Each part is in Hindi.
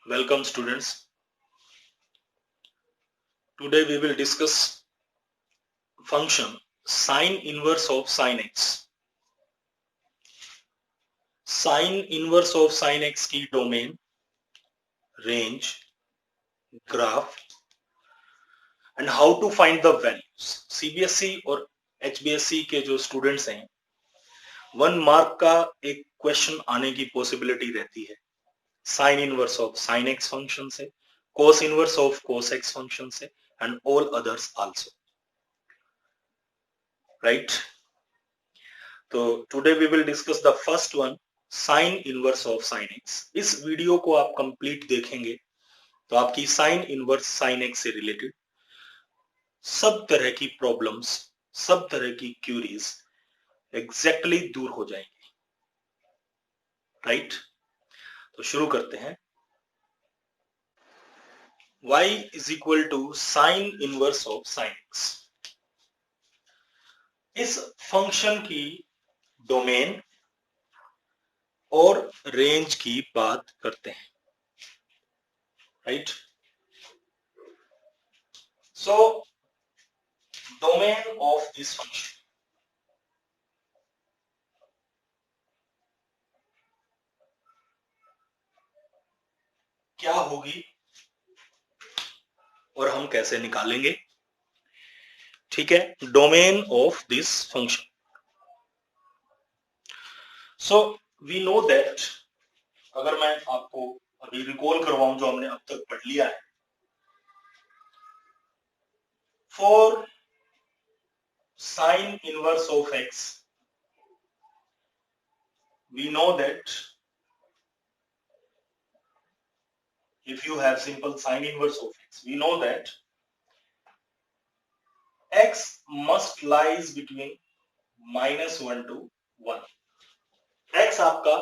Welcome students. Today we will discuss function sine inverse of sin x. Sine inverse of sin x की domain, range, graph and how to find the values. CBSE और एचबीएसई के जो स्टूडेंट्स हैं 1 मार्क का एक क्वेश्चन आने की पॉसिबिलिटी रहती है sine inverse of sine x function से, cos inverse of cos x function से and all others also, right. तो today we will discuss the first one, sine inverse of sine x. इस वीडियो को आप कंप्लीट देखेंगे तो आपकी साइन इनवर्स साइन एक्स से रिलेटेड सब तरह की प्रॉब्लम्स, सब तरह की क्यूरीज एग्जैक्टली दूर हो जाएंगी, राइट. तो शुरू करते हैं. y is equal to sine inverse of sine x. इस फंक्शन की डोमेन और रेंज की बात करते हैं, right. So domain of this function क्या होगी और हम कैसे निकालेंगे, ठीक है. Domain of this function. So we know that, अगर मैं आपको अभी रिकॉल करवाऊं जो हमने अब तक पढ़ लिया है, for sine inverse of x we know that if you have simple sine inverse of x, we know that x must lies between -1 to 1. x आपका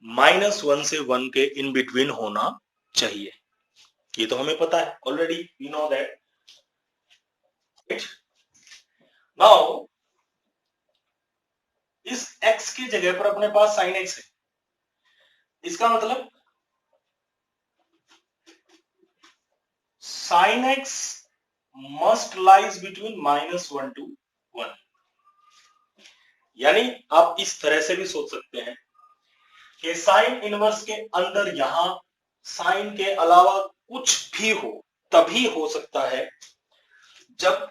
-1 से 1 के इन बिटवीन होना चाहिए, ये तो हमें पता है already, we know that. Now इस x की जगह पर अपने पास sin x है. इसका मतलब sin x must lies between -1 to 1. यानी आप इस तरह से भी सोच सकते हैं कि साइन इनवर्स के अंदर यहां साइन के अलावा कुछ भी हो, तभी हो सकता है जब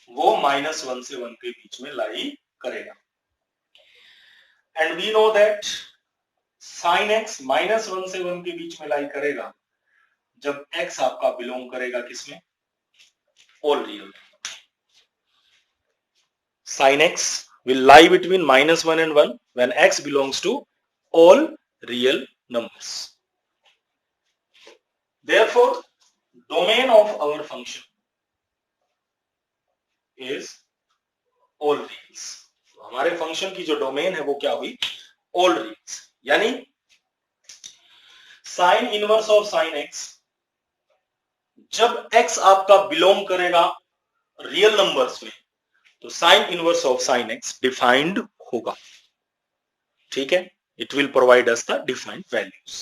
वो -1 से 1 के बीच में लाई करेगा. And we know that sine x -1 से 1 के बीच में लाई करेगा जब x आपका बिलोंग करेगा किसमें, all real. Sine x will lie between -1 and 1 when x belongs to all real numbers. Therefore, domain of our function is all reals. तो हमारे फंक्शन की जो डोमेन है वो क्या हुई, all reals. यानी sign inverse of sine x जब x आपका बिलोंग करेगा रियल नंबर्स में तो sine inverse of sine x defined होगा, ठीक है. It will provide us the defined values,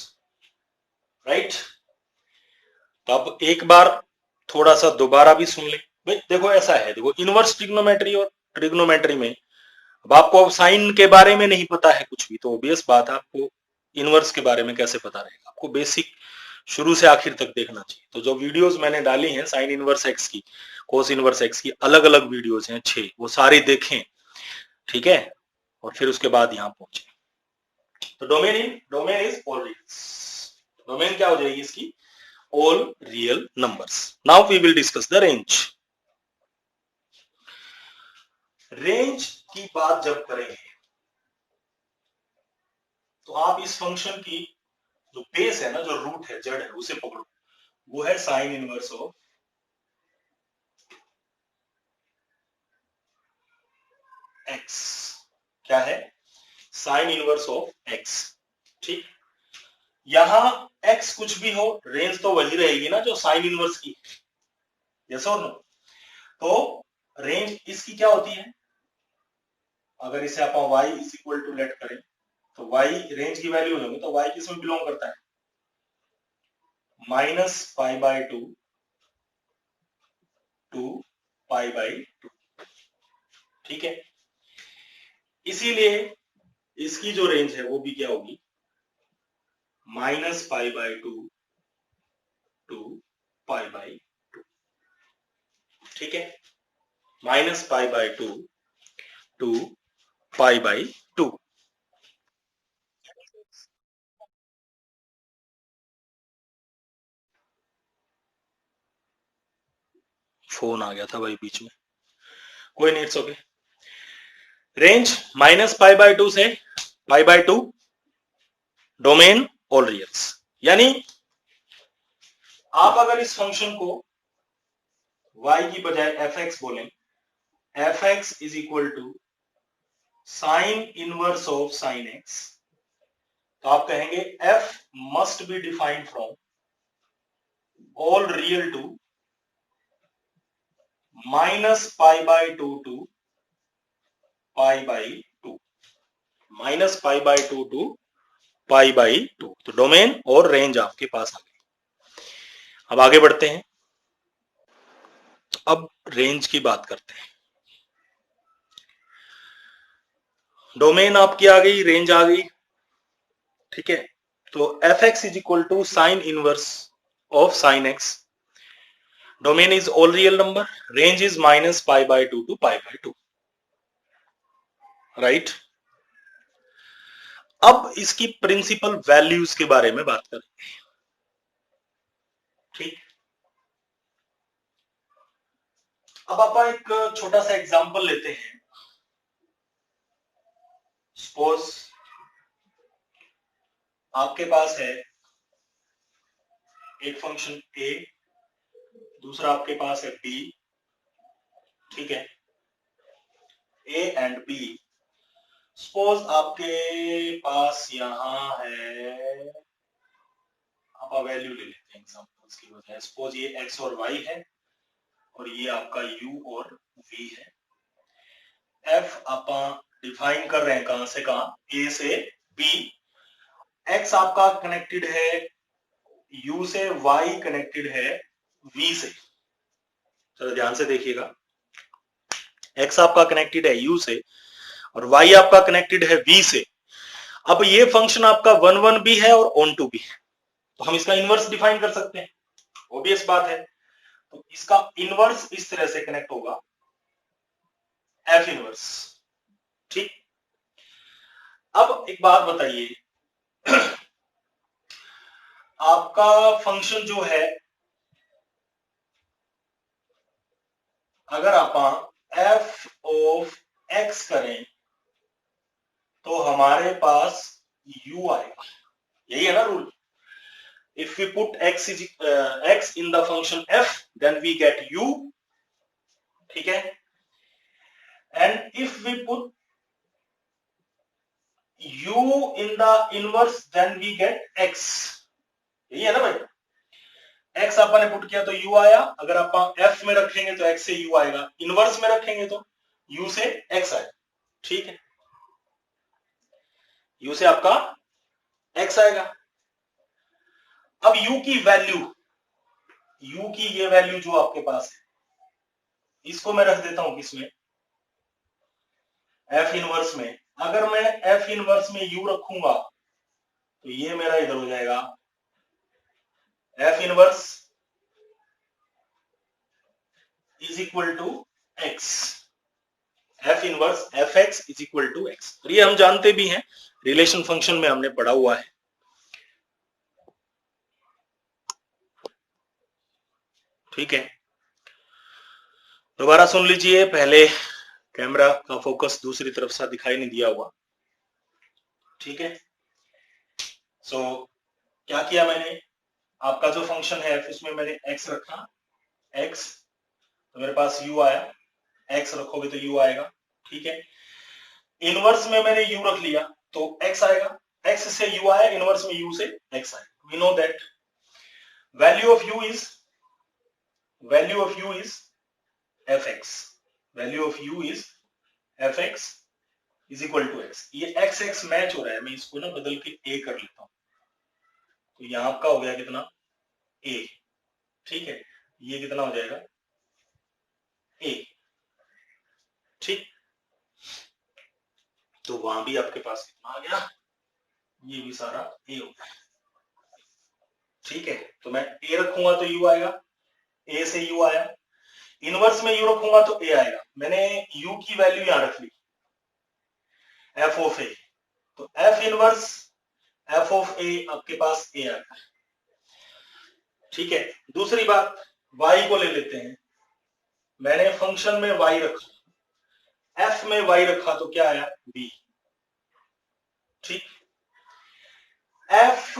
right. तो अब एक बार थोड़ा सा दोबारा भी सुन ले. भाई देखो ऐसा है, देखो इनवर्स ट्रिग्नोमेट्री और ट्रिग्नोमेट्री में अब आपको साइन के बारे में नहीं पता है कुछ भी, तो ऑब्वियस बात है आपको इनवर्स के बारे में कैसे पता रहेगा. आपको बेसिक शुरू से आखिर तक देखना चाहिए. तो जो वीडियोस मैंने डाली हैं साइन इनवर्स एक्स की, कोस इनवर्स एक्स की, अलग अलग वीडियोस हैं 6, वो सारी देखें, ठीक है, और फिर उसके बाद यहां पहुंचे. तो domain is all reals. Domain क्या हो जाएगी इसकी, all real numbers. Now we will discuss the range. Range की बात जब करेंगे तो आप इस फंक्शन की जो बेस है ना, जो रूट है, जड़ है, उसे पकड़ो. वो है साइन इनवर्स ऑफ एक्स. क्या है, साइन इनवर्स ऑफ एक्स, ठीक. यहां एक्स कुछ भी हो, रेंज तो वही रहेगी ना जो साइन इनवर्स की, यस और नो. तो रेंज इसकी क्या होती है, अगर इसे आप y is equal to let करें तो y रेंज की वैल्यू होगी, तो y किस में बिलोंग करता है, -π/2 to π/2, ठीक है। इसीलिए इसकी जो रेंज है वो भी क्या होगी, -π/2 to π/2, ठीक है, -π/2 to π/2। फोन आ गया था भाई बीच में, कोई नहीं, इट्स ओके। रेंज -π/2 से π/2, डोमेन ऑल रियल्स। यानी आप अगर इस फंक्शन को y की बजाय fx बोलें, fx is equal to sine inverse of sine x, तो आप कहेंगे f must be defined from all real to -π/2 to π/2, -π/2 to π/2, तो डोमेन और रेंज आपके पास आ गई। अब आगे बढ़ते हैं, अब रेंज की बात करते हैं। डोमेन आपकी आ गई, रेंज आ गई, ठीक है। तो fx is equal to sine inverse of sine x, domain is all real number, range is -π/2 to π/2, right. अब इसकी प्रिंसिपल वैल्यूज के बारे में बात करेंगे, ठीक। अब आप एक छोटा सा एग्जांपल लेते हैं। सपोज आपके पास है एक फंक्शन a, दूसरा आपके पास है b, ठीक है, a एंड b। सपोज आपके पास यहां है, आप वैल्यू ले लेते हैं एग्जांपल्स की वजह। सपोज ये x और y है और ये आपका u और v है। f आप डिफाइन कर रहे हैं कहां से कहां, a से b। x आपका कनेक्टेड है u से, y कनेक्टेड है v से। चलो ध्यान से देखिएगा, x आपका कनेक्टेड है u से और y आपका कनेक्टेड है v से। अब ये फंक्शन आपका 1 1 भी है और ऑन टू भी है, तो हम इसका इनवर्स डिफाइन कर सकते हैं, ऑब्वियस बात है। तो इसका इनवर्स इस तरह से कनेक्ट होगा, f इनवर्स, ठीक। अब एक बात बताइए, आपका फंक्शन जो है, अगर आप f ऑफ x करें तो हमारे पास u आएगा, यही है ना rule. If we put x in the function f, then we get u, ठीक है। And if we put u in the inverse, then we get x, यही है ना भाई। x आपने पुट किया तो u आया, अगर आप f में रखेंगे तो x से u आएगा, इनवर्स में रखेंगे तो u से x आएगा, ठीक है। u से आपका x आएगा। अब u की वैल्यू, u की ये वैल्यू जो आपके पास है, इसको मैं रख देता हूं किसमें, f इनवर्स में। अगर मैं f इनवर्स में u रखूंगा तो ये मेरा इधर हो जाएगा f inverse is equal to x, f inverse fx is equal to x। और ये हम जानते भी हैं, रिलेशन फंक्शन में हमने पढ़ा हुआ है, ठीक है। दोबारा सुन लीजिए, पहले कैमरा का फोकस दूसरी तरफ सा दिखाई नहीं दिया हुआ, ठीक है। सो क्या किया मैंने, आपका जो फंक्शन है उसमें मैंने x रखा, x, तो मेरे पास u आया, x रखोगे तो u आएगा, ठीक है। इनवर्स में मैंने u रख लिया तो x आएगा, x से u आया, इनवर्स में u से x आएगा। We know that value of u is fx, value of u is fx is equal to x। ये x x मैच हो रहा है, मैं इसको ना बदल के a कर लेता हूं, तो यहां आपका हो गया कितना ए, ठीक है, ये कितना हो जाएगा ए, ठीक। तो वहां भी आपके पास कितना आ गया, ये भी सारा ए हो गया, ठीक है। तो मैं ए रखूंगा तो यू आएगा, ए से यू आया, इनवर्स में यू रखूंगा तो ए आएगा। मैंने यू की वैल्यू यहां रख ली एफ ऑफ ए, तो एफ इनवर्स एफ ऑफ ए आपके पास ए आएगा, ठीक है। दूसरी बात, y को ले लेते हैं, मैंने फंक्शन में y रखा, f में y रखा तो क्या आया b, ठीक। f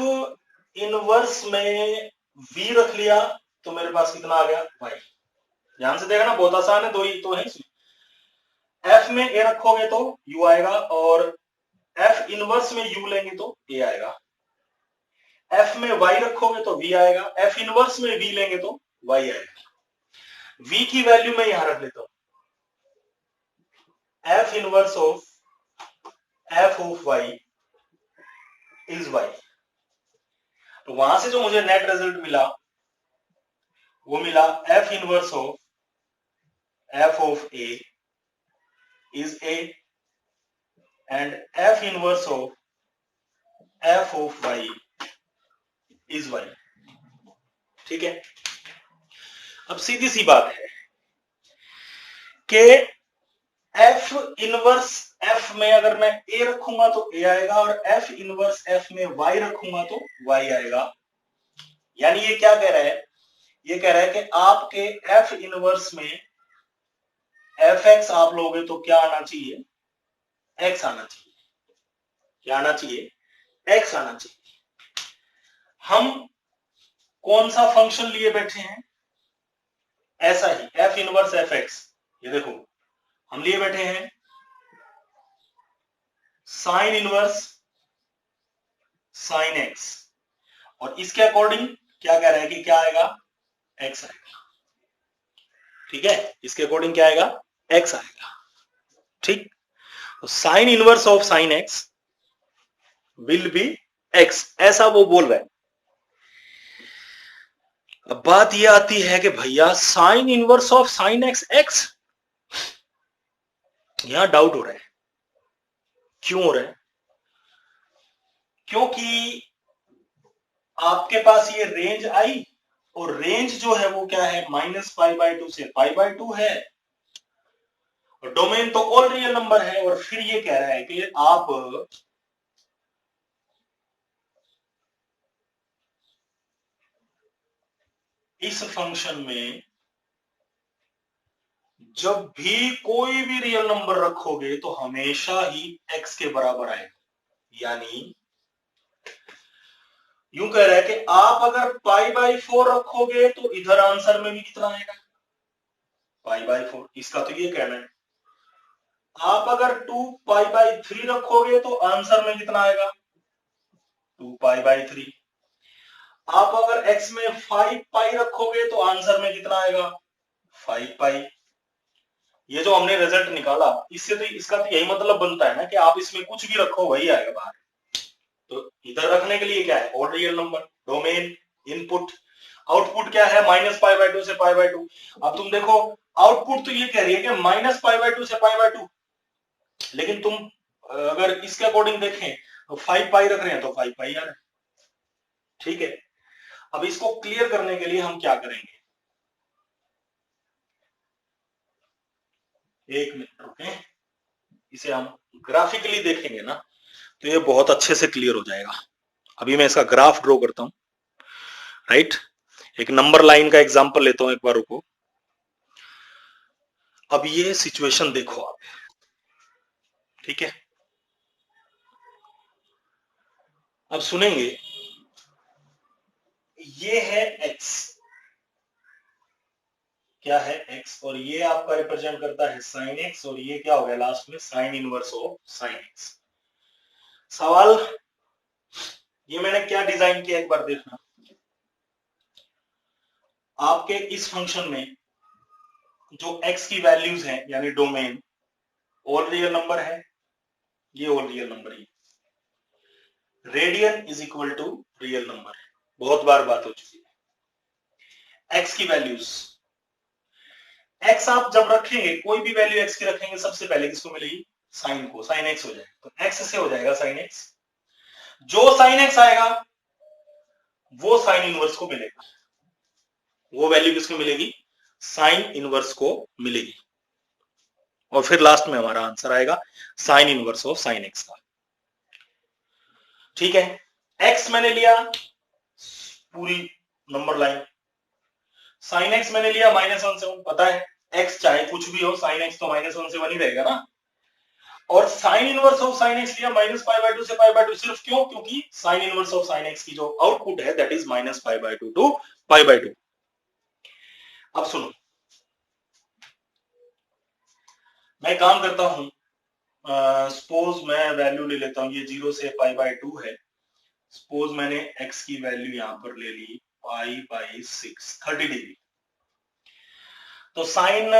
इनवर्स में v रख लिया तो मेरे पास कितना आ गया y। ध्यान से देखना, बहुत आसान है, दो ही तो है इसमें। f में a रखोगे तो u आएगा, और f इनवर्स में u लेंगे तो a आएगा। f में y रखोगे तो v आएगा, f इनवर्स में v लेंगे तो y आएगा। v की वैल्यू मैं यहां रख लेता हूं, f inverse of f of y is y। तो वहां से जो मुझे नेट रिजल्ट मिला वो मिला f inverse of f of a is a and f inverse of f of y is y, ठीक है। अब सीधी सी बात है कि f इनवर्स f में अगर मैं a रखूंगा तो a आएगा, और f इनवर्स f में y रखूंगा तो y आएगा। यानी ये क्या कह रहा है, ये कह रहा है कि आपके f इनवर्स में fx आप लोगे तो क्या आना चाहिए, x आना चाहिए। क्या आना चाहिए, x आना चाहिए। हम कौन सा फंक्शन लिए बैठे हैं, ऐसा ही f इनवर्स fx, ये देखो हम लिए बैठे हैं साइन इनवर्स साइन x, और इसके अकॉर्डिंग क्या कह रहा है कि क्या आएगा, x आएगा, ठीक है। इसके अकॉर्डिंग क्या आएगा, x आएगा, ठीक। तो sine inverse of sine x will be x, ऐसा वो बोल रहा है। अब बात ये आती है कि भैया sign inverse of sine x x, यहां डाउट हो रहा है। क्यों हो रहा है, क्योंकि आपके पास ये रेंज आई, और रेंज जो है वो क्या है, -π/2 से π/2 है, और डोमेन तो ऑल रियल नंबर है। और फिर ये कह रहा है कि आप इस फंक्शन में जब भी कोई भी रियल नंबर रखोगे तो हमेशा ही x के बराबर आएगा। यानी यूं कह रहा है कि आप अगर π/4 रखोगे तो इधर आंसर में भी कितना आएगा, π/4। इसका तो ये कहना है। आप अगर 2π/3 रखोगे तो आंसर में कितना आएगा, 2π/3। आप अगर x में 5π रखोगे तो आंसर में कितना आएगा, 5π। ये जो हमने रिजल्ट निकाला, इससे तो इसका तो यही मतलब बनता है ना कि आप इसमें कुछ भी रखो वही आएगा बाहर। तो इधर रखने के लिए क्या है, all real number, domain, input, output क्या है, -π/2 से π/2। अब तुम देखो आउटपुट तो ये कह रही है कि -π/2 से π/2, लेकिन तुम अगर इसके अकॉर्डिंग देखें तो 5π रख रहे हैं तो 5π आ रहा है, ठीक है। अब इसको क्लियर करने के लिए हम क्या करेंगे, एक मिनट रुके, इसे हम ग्राफिकली देखेंगे ना तो ये बहुत अच्छे से क्लियर हो जाएगा। अभी मैं इसका ग्राफ ड्रॉ करता हूं, राइट। एक नंबर लाइन का एग्जांपल लेता हूं, एक बार रुको। अब ये सिचुएशन देखो आप, ठीक है। अब सुनेंगे, ये है x, क्या है x, और ये आपका रिप्रेजेंट करता है साइन x, और ये क्या हो गया लास्ट में, sign inverse of sine x। सवाल ये मैंने क्या डिजाइन किया, एक बार देखना। आपके इस फंक्शन में जो x की वैल्यूज हैं, यानी डोमेन, ऑल रियल नंबर है, ये ऑल रियल नंबर है, radian is equal to real number है, बहुत बार बात हो चुकी है। एक्स की वैल्यूज, एक्स आप जब रखेंगे, कोई भी वैल्यू एक्स की रखेंगे, सबसे पहले किसको मिलेगी? साइन को, साइन एक्स हो जाएगा, तो एक्स से हो जाएगा साइन एक्स। जो साइन एक्स आएगा वो साइन इनवर्स को मिलेगा, वो वैल्यू किसको मिलेगी? साइन इनवर्स को मिलेगी। और फिर लास्ट में हमारा आंसर आएगा sign inverse of sine x का। ठीक है, एक्स मैंने लिया पूरी नंबर लाइन, साइन एक्स मैंने लिया -1 से 1, पता है एक्स चाहे कुछ भी हो, साइन एक्स तो -1 से 1 ही रहेगा ना। और sine inverse of sine x लिया -π/2 से π/2, सिर्फ क्यों? क्योंकि sign inverse of sine x की जो आउटपुट है दैट इज -π/2 टू π/2। अब सुनो, मैं काम करता हूं, सपोज मैं वैल्यू ले लेता हूं, ये 0 से π/2 है। सपोज मैंने x की वैल्यू यहां पर ले ली π/6, 30 डिग्री। तो साइन,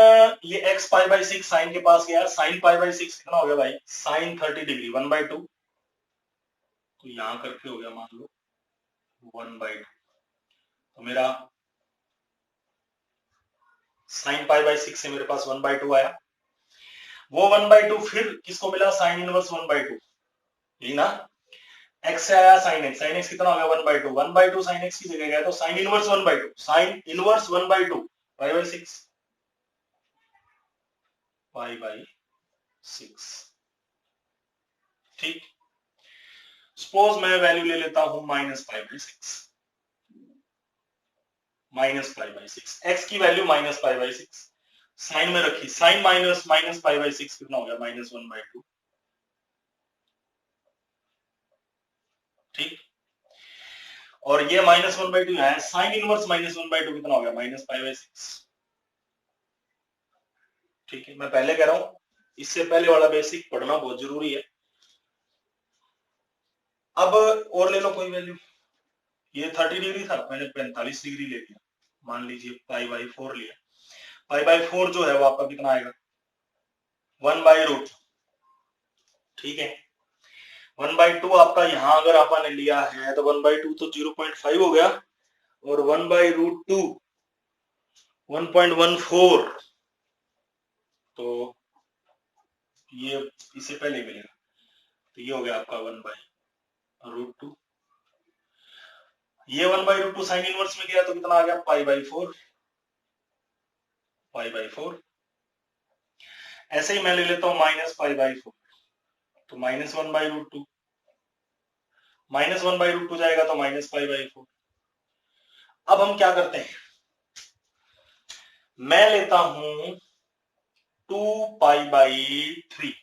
ये x π/6 साइन के पास गया, साइन π/6 कितना हो गया भाई? साइन 30 डिग्री 1/2, तो यहां करके हो गया मान लो 1/2, तो मेरा साइन π/6 से मेरे पास 1/2 आया। वो 1/2 फिर किसको मिला? साइन इनवर्स 1/2, यही ना। x से आया साइन x, साइन x कितना हो गया? 1/2, 1/2 साइन x की जगह गया तो साइन इनवर्स 1/2, साइन इनवर्स 1/2 π/6, π/6। ठीक, सपोज मैं वैल्यू ले लेता हूं -π/6, -π/6, x की वैल्यू -π/6 साइन में रखी, साइन -π/6 कितना हो गया? -1/2। ठीक, और ये -1/2 है, साइन इनवर्स -1/2 कितना हो गया? -π/6। ठीक है, मैं पहले कह रहा हूं, इससे पहले वाला बेसिक पढ़ना बहुत जरूरी है। अब और ले लो कोई वैल्यू, ये 30 डिग्री था, मैंने 45 डिग्री ले लिया, मान लीजिए π/4 लिया। π/4 जो है वो आपका कितना आएगा? 1/√। ठीक है, 1/2 आपका यहां अगर आपने लिया है तो 1/2 तो 0.5 हो गया, और 1/√2 1.14, तो ये इससे पहले मिलेगा, तो ये हो गया आपका 1/√2। ये 1/√2 साइन इनवर्स में गया तो कितना आ गया? π/4, π/4। ऐसे ही मैं ले लेता हूं -π/4, तो -1/√2, -1/√2 जाएगा तो -π/4। अब हम क्या करते हैं, मैं लेता हूं 2π/3,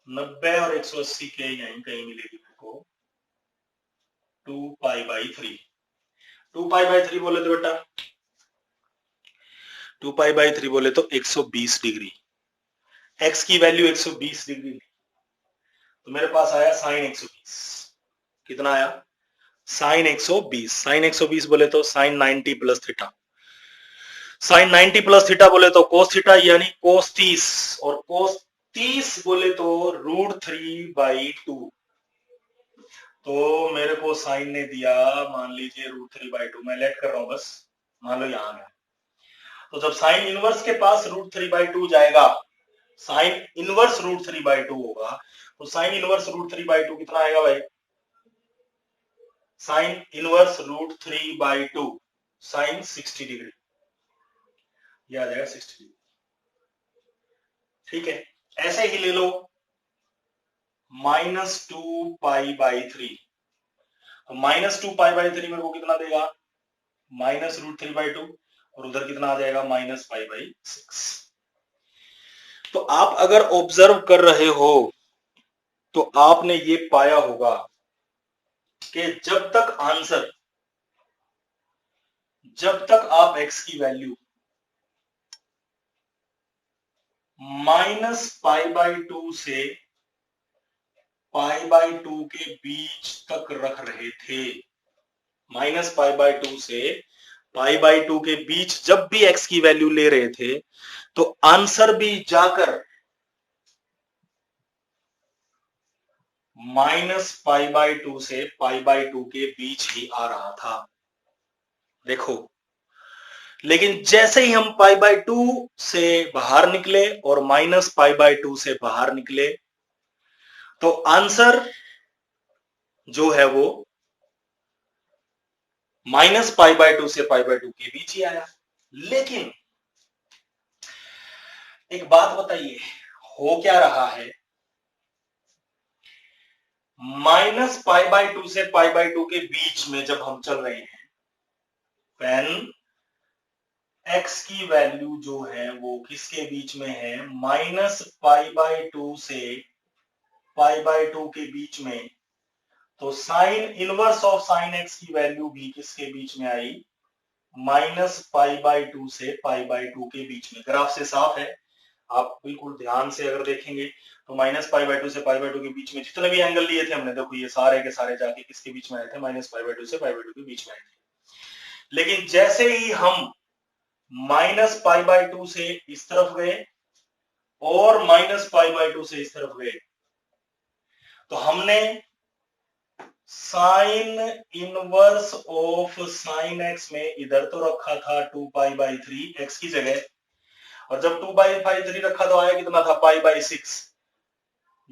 90 और 180 के यहीं कहीं मिलेगी मेरे को 2π/3। 2π/3 बोले तो बेटा, 2π/3 बोले तो 120 डिग्री, x की वैल्यू 120 डिग्री, तो मेरे पास आया साइन 120। कितना आया? साइन 120। साइन 120 बोले तो sine 90 plus theta, sine 90 plus theta बोले तो कोस थीटा यानी कोस 30, और कोस 30 बोले तो √3/2। तो मेरे को साइन ने दिया, मान लीजिए √3/2, मैं लेट कर रहा हूं बस, मान लो यहां गया, तो जब साइन इनवर्स के पास √3/2 जाएगा, साइन इनवर्स √3/2 होगा, तो साइन इनवर्स √3/2 कितना आएगा भाई? साइन इनवर्स √3/2 साइन 60 डिग्री, यह आ जाएगा 60 डिग्री। ठीक है, ऐसे ही ले लो -2π/3, तो -2π/3 मेरे को कितना देगा? -√3/2, और उधर कितना आ जाएगा? -π/6। तो आप अगर ऑब्जर्व कर रहे हो तो आपने ये पाया होगा कि जब तक आंसर, जब तक आप x की वैल्यू -π/2 से π/2 के बीच तक रख रहे थे, -π/2 से π/2 के बीच जब भी x की वैल्यू ले रहे थे, तो आंसर भी जाकर -π/2 से π/2 के बीच ही आ रहा था। देखो, लेकिन जैसे ही हम पाई बाय 2 से बाहर निकले और माइनस पाई बाय 2 से बाहर निकले तो आंसर जो है वो माइनस पाई बाय 2 से पाई बाय 2 के बीच ही आया। लेकिन एक बात बताइए, हो क्या रहा है, माइनस पाई बाय 2 से पाई बाय 2 के बीच में जब हम चल रहे हैं, पेन x की वैल्यू जो है वो किसके बीच में है, माइनस पाई बाय 2 से पाई बाय 2 के बीच में। तो sine inverse of sine x की वैल्यू भी किसके बीच में आई, माइनस पाई बाय 2 से पाई बाय 2 के बीच में। ग्राफ से साफ है, आप बिल्कुल ध्यान से अगर देखेंगे तो माइनस पाई बाय 2 से पाई बाय 2 के बीच में जितने भी एंगल लिए थे हमने, देखो ये सारे के सारे जाके किसके बीच में आए थे, माइनस पाई बाय 2 से पाई बाय 2 के बीच में आए थे। लेकिन जैसे ही हम माइनस पाई बाय 2 से इस तरफ गए और माइनस पाई बाय 2 से इस तरफ गए तो हमने sign inverse of sine x में इधर तो रखा था 2 पाई बाय 3 एक्स की जगह, और जब 2 बाई 3 रखा तो आया कितना था, पाई बाय 6,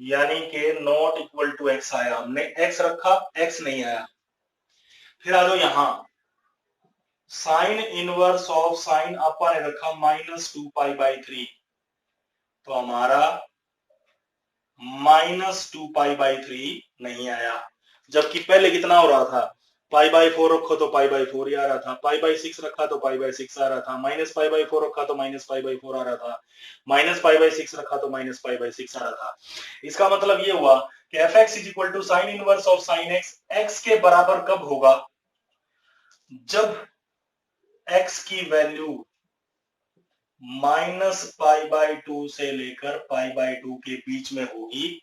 यानी कि नॉट इक्वल टू एक्स आया। हमने एक्स रखा, एक्स नहीं आया। फिर आ जाओ यहां, साइन इनवर्स ऑफ साइन अपन ने रखा माइनस 2 पाई बाय 3, तो हमारा माइनस 2 पाई बाय 3 नहीं आया। जबकि पहले कितना हो रहा था, पाई बाय 4 रखो तो पाई बाय 4 ही आ रहा था, पाई बाय 6 रखा तो पाई बाय 6 आ रहा था, माइनस पाई बाय 4 रखा तो माइनस पाई बाय 4 आ रहा था, माइनस पाई बाय 6 रखा तो माइनस पाई बाय 6 आ रहा था। इसका मतलब ये हुआ कि f x is equal to sine inverse of sine x, x के बराबर कब होगा, जब एक्स की वैल्यू माइनस पाई बाय 2 से लेकर पाई बाय 2 के बीच में होगी।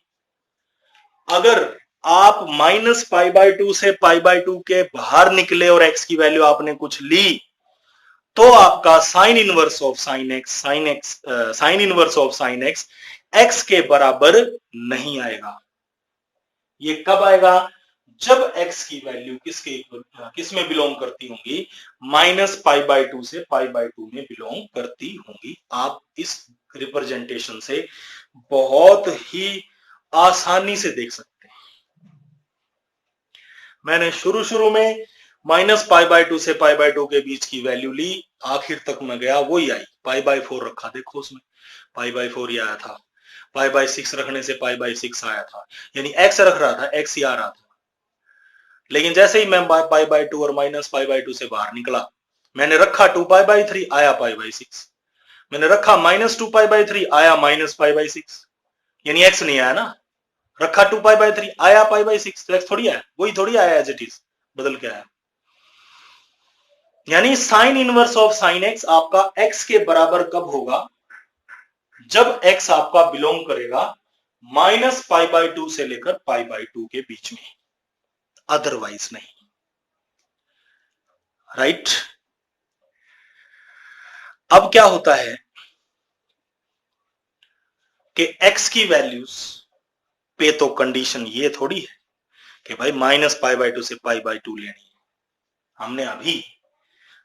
अगर आप माइनस पाई बाय 2 से पाई बाय 2 के बाहर निकले और एक्स की वैल्यू आपने कुछ ली तो आपका sign inverse of sine x, sine inverse of sine x x के बराबर नहीं आएगा। ये कब आएगा, जब x की वैल्यू किस में बिलोंग करती होंगी, माइनस पाई बाय 2 से पाई बाय 2 में बिलोंग करती होंगी। आप इस रिप्रेजेंटेशन से बहुत ही आसानी से देख सकते हैं। मैंने शुरू में माइनस पाई बाय 2 से पाई बाय 2 के बीच की वैल्यू ली, आखिर तक मैं गया वही आई, पाई बाय 4 रखा, देखो उसमें पाई बाय 4 ही आया था, पाई बाय 6 रखने से पाई बाय 6 आया था, यानी x रख रहा था, x ही आ रहा था। लेकिन जैसे ही मैं पाई बाय 2 और माइनस पाई बाय 2 से बाहर निकला, मैंने रखा 2 पाई बाय 3 आया पाई बाय 6, मैंने रखा माइनस 2 पाई बाय 3 आया माइनस पाई बाय 6, यानी x नहीं आया ना, रखा 2 पाई बाय 3 आया पाई बाय 6, तो x थोड़ी आया, वही थोड़ी आया एज इट इज, बदल के आया। यानी sign inverse of sine x आपका x के बराबर कब होगा, जब x आपका बिलोंग करेगा माइनस पाई बाय 2 से लेकर पाई बाय 2 के बीच में, अदरवाइज नहीं। राइट अब क्या होता है कि x की वैल्यूज पे तो कंडीशन ये थोड़ी है कि भाई माइनस पाई बाय 2 से पाई बाय 2 लेनी है। हमने अभी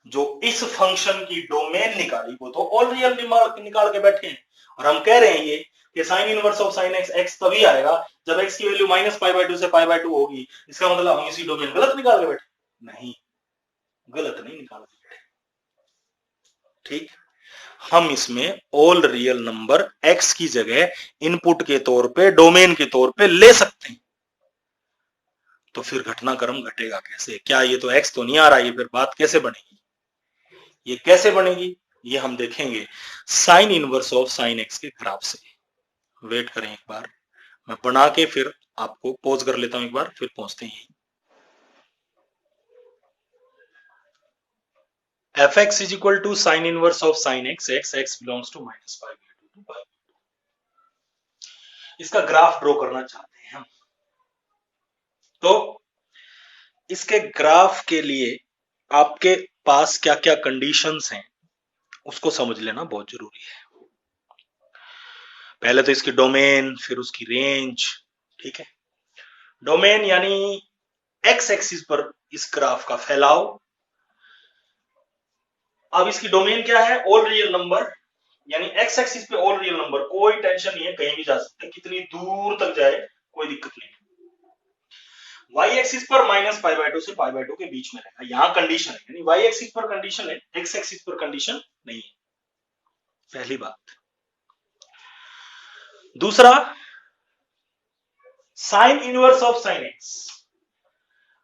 जो इस फंक्शन की डोमेन निकाली वो तो ऑल रियल निकाल के बैठे हैं, और हम कह रहे हैं ये कि sine inverse of sine x x तभी आएगा जब एक्स की वैल्यू माइनस पाई बाय 2 से पाई बाय 2 होगी। इसका मतलब हम इसी डोमेन गलत निकाल के बैठे, नहीं, गलत नहीं निकाल के बैठे। ठीक, हम इसमें ऑल रियल नंबर x की जगह इनपुट के तौर पे, डोमेन के तौर पे ले सकते हैं। तो फिर घटनाक्रम घटेगा कैसे, क्या ये तो x तो नहीं आ रहा, ये फिर बात कैसे बनेगी, ये कैसे बनेगी ये हम देखेंगे sign inverse of sine x के ग्राफ से। वेट करें एक बार, मैं बना के फिर आपको पॉज कर लेता हूं एक बार, फिर पहुंचते हैं। F x is equal to sine inverse of sine x, x x belongs to minus pi by 2 to pi. इसका ग्राफ ड्रॉ करना चाहते हैं हम, तो इसके ग्राफ के लिए आपके पास क्या क्या कंडीशंस हैं उसको समझ लेना बहुत जरूरी है। पहले तो इसकी डोमेन, फिर उसकी रेंज। ठीक है, डोमेन यानी एक्स एक्सिस पर इस ग्राफ का फैलाव, अब इसकी डोमेन क्या है? ऑल रियल नंबर, यानी एक्स एक्सिस पे ऑल रियल नंबर, कोई टेंशन नहीं है, कहीं भी जा सकते हैं, कितनी दूर तक जाए कोई दिक्कत नहीं। वाई एक्सिस पर माइनस पाई बाय टू से पाई बाय टू के बीच में रहेगा, यहां कंडीशन है, यानी वाई एक्सिस पर कंडीशन है, एक्स एक्सिस पर कंडीशन नहीं है, पहली बात। दूसरा, sign inverse of sine x.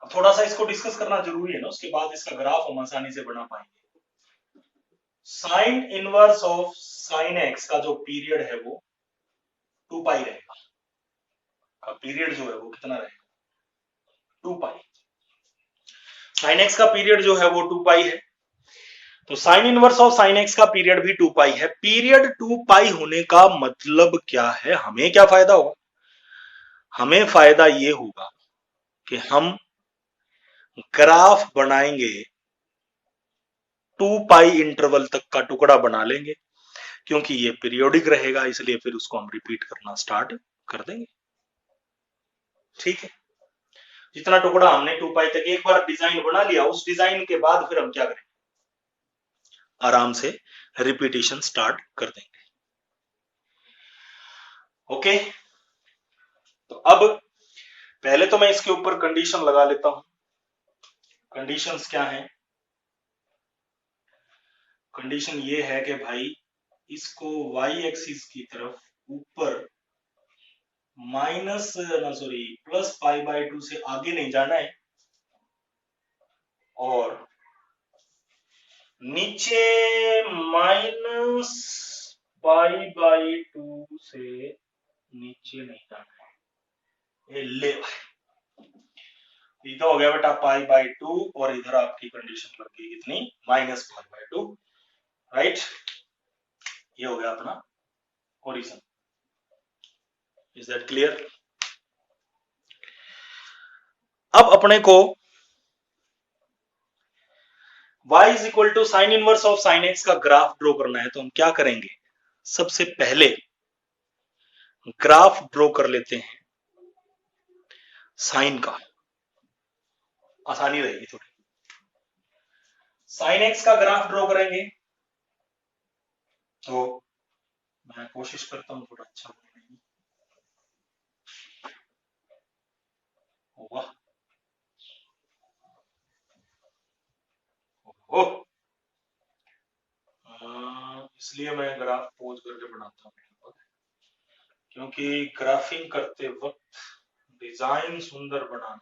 अब थोड़ा सा इसको डिस्कस करना जरूरी है ना, उसके बाद इसका ग्राफ हम आसानी से बना पाएंगे। Sign inverse of sine x का जो पीरियड है वो 2 पाई रहेगा, का पीरियड जो है वो कितना रहेगा? 2 पाई। साइन एक्स का पीरियड जो है वो 2 पाई है, तो sine inverse of sine x का पीरियड भी 2 पाई है। पीरियड 2 पाई होने का मतलब क्या है? हमें क्या फायदा होगा? हमें फायदा ये होगा कि हम ग्राफ बनाएंगे, 2 पाई इंटरवल तक का टुकड़ा बना लेंगे, क्योंकि ये पीरियोडिक रहेगा, इसलिए फिर उसको हम रिपीट करना स्टार्ट कर देंगे। ठीक है, जितना टुकड़ा हमने 2 पाई तक एक बार डिजाइन बना लिया, उस डिजाइन के बाद फिर हम क्या करेंगे? आराम से रिपीटेशन स्टार्ट कर देंगे। ओके, तो अब पहले तो मैं इसके ऊपर कंडीशन लगा लेता हूं। कंडीशंस क्या हैं? कंडीशन ये है कि भाई इसको वाई एक्सिस की तरफ ऊपर प्लस पाई बाय टू से आगे नहीं जाना है, और नीचे माइनस पाई बाय टू से नीचे नहीं जाना है। ये ले भाई, इधर हो गया बेटा पाई बाय टू, और इधर आपकी कंडीशन लग गई कितनी? Minus pi by to, right? ये हो गया अपना ओरिजिन। Is that clear? अब अपने को y is equal to sine inverse of sine x का ग्राफ ड्रॉ करना है, तो हम क्या करेंगे? सबसे पहले ग्राफ ड्रॉ कर लेते हैं साइन का, आसानी रहेगी थोड़ी। साइन एक्स का ग्राफ ड्रॉ करेंगे, तो मैं कोशिश करता हूं थोड़ा अच्छा होगा। इसलिए मैं ग्राफ पोज करके बनाता हूँ, क्योंकि ग्राफिंग करते वक्त डिजाइन सुंदर बनाना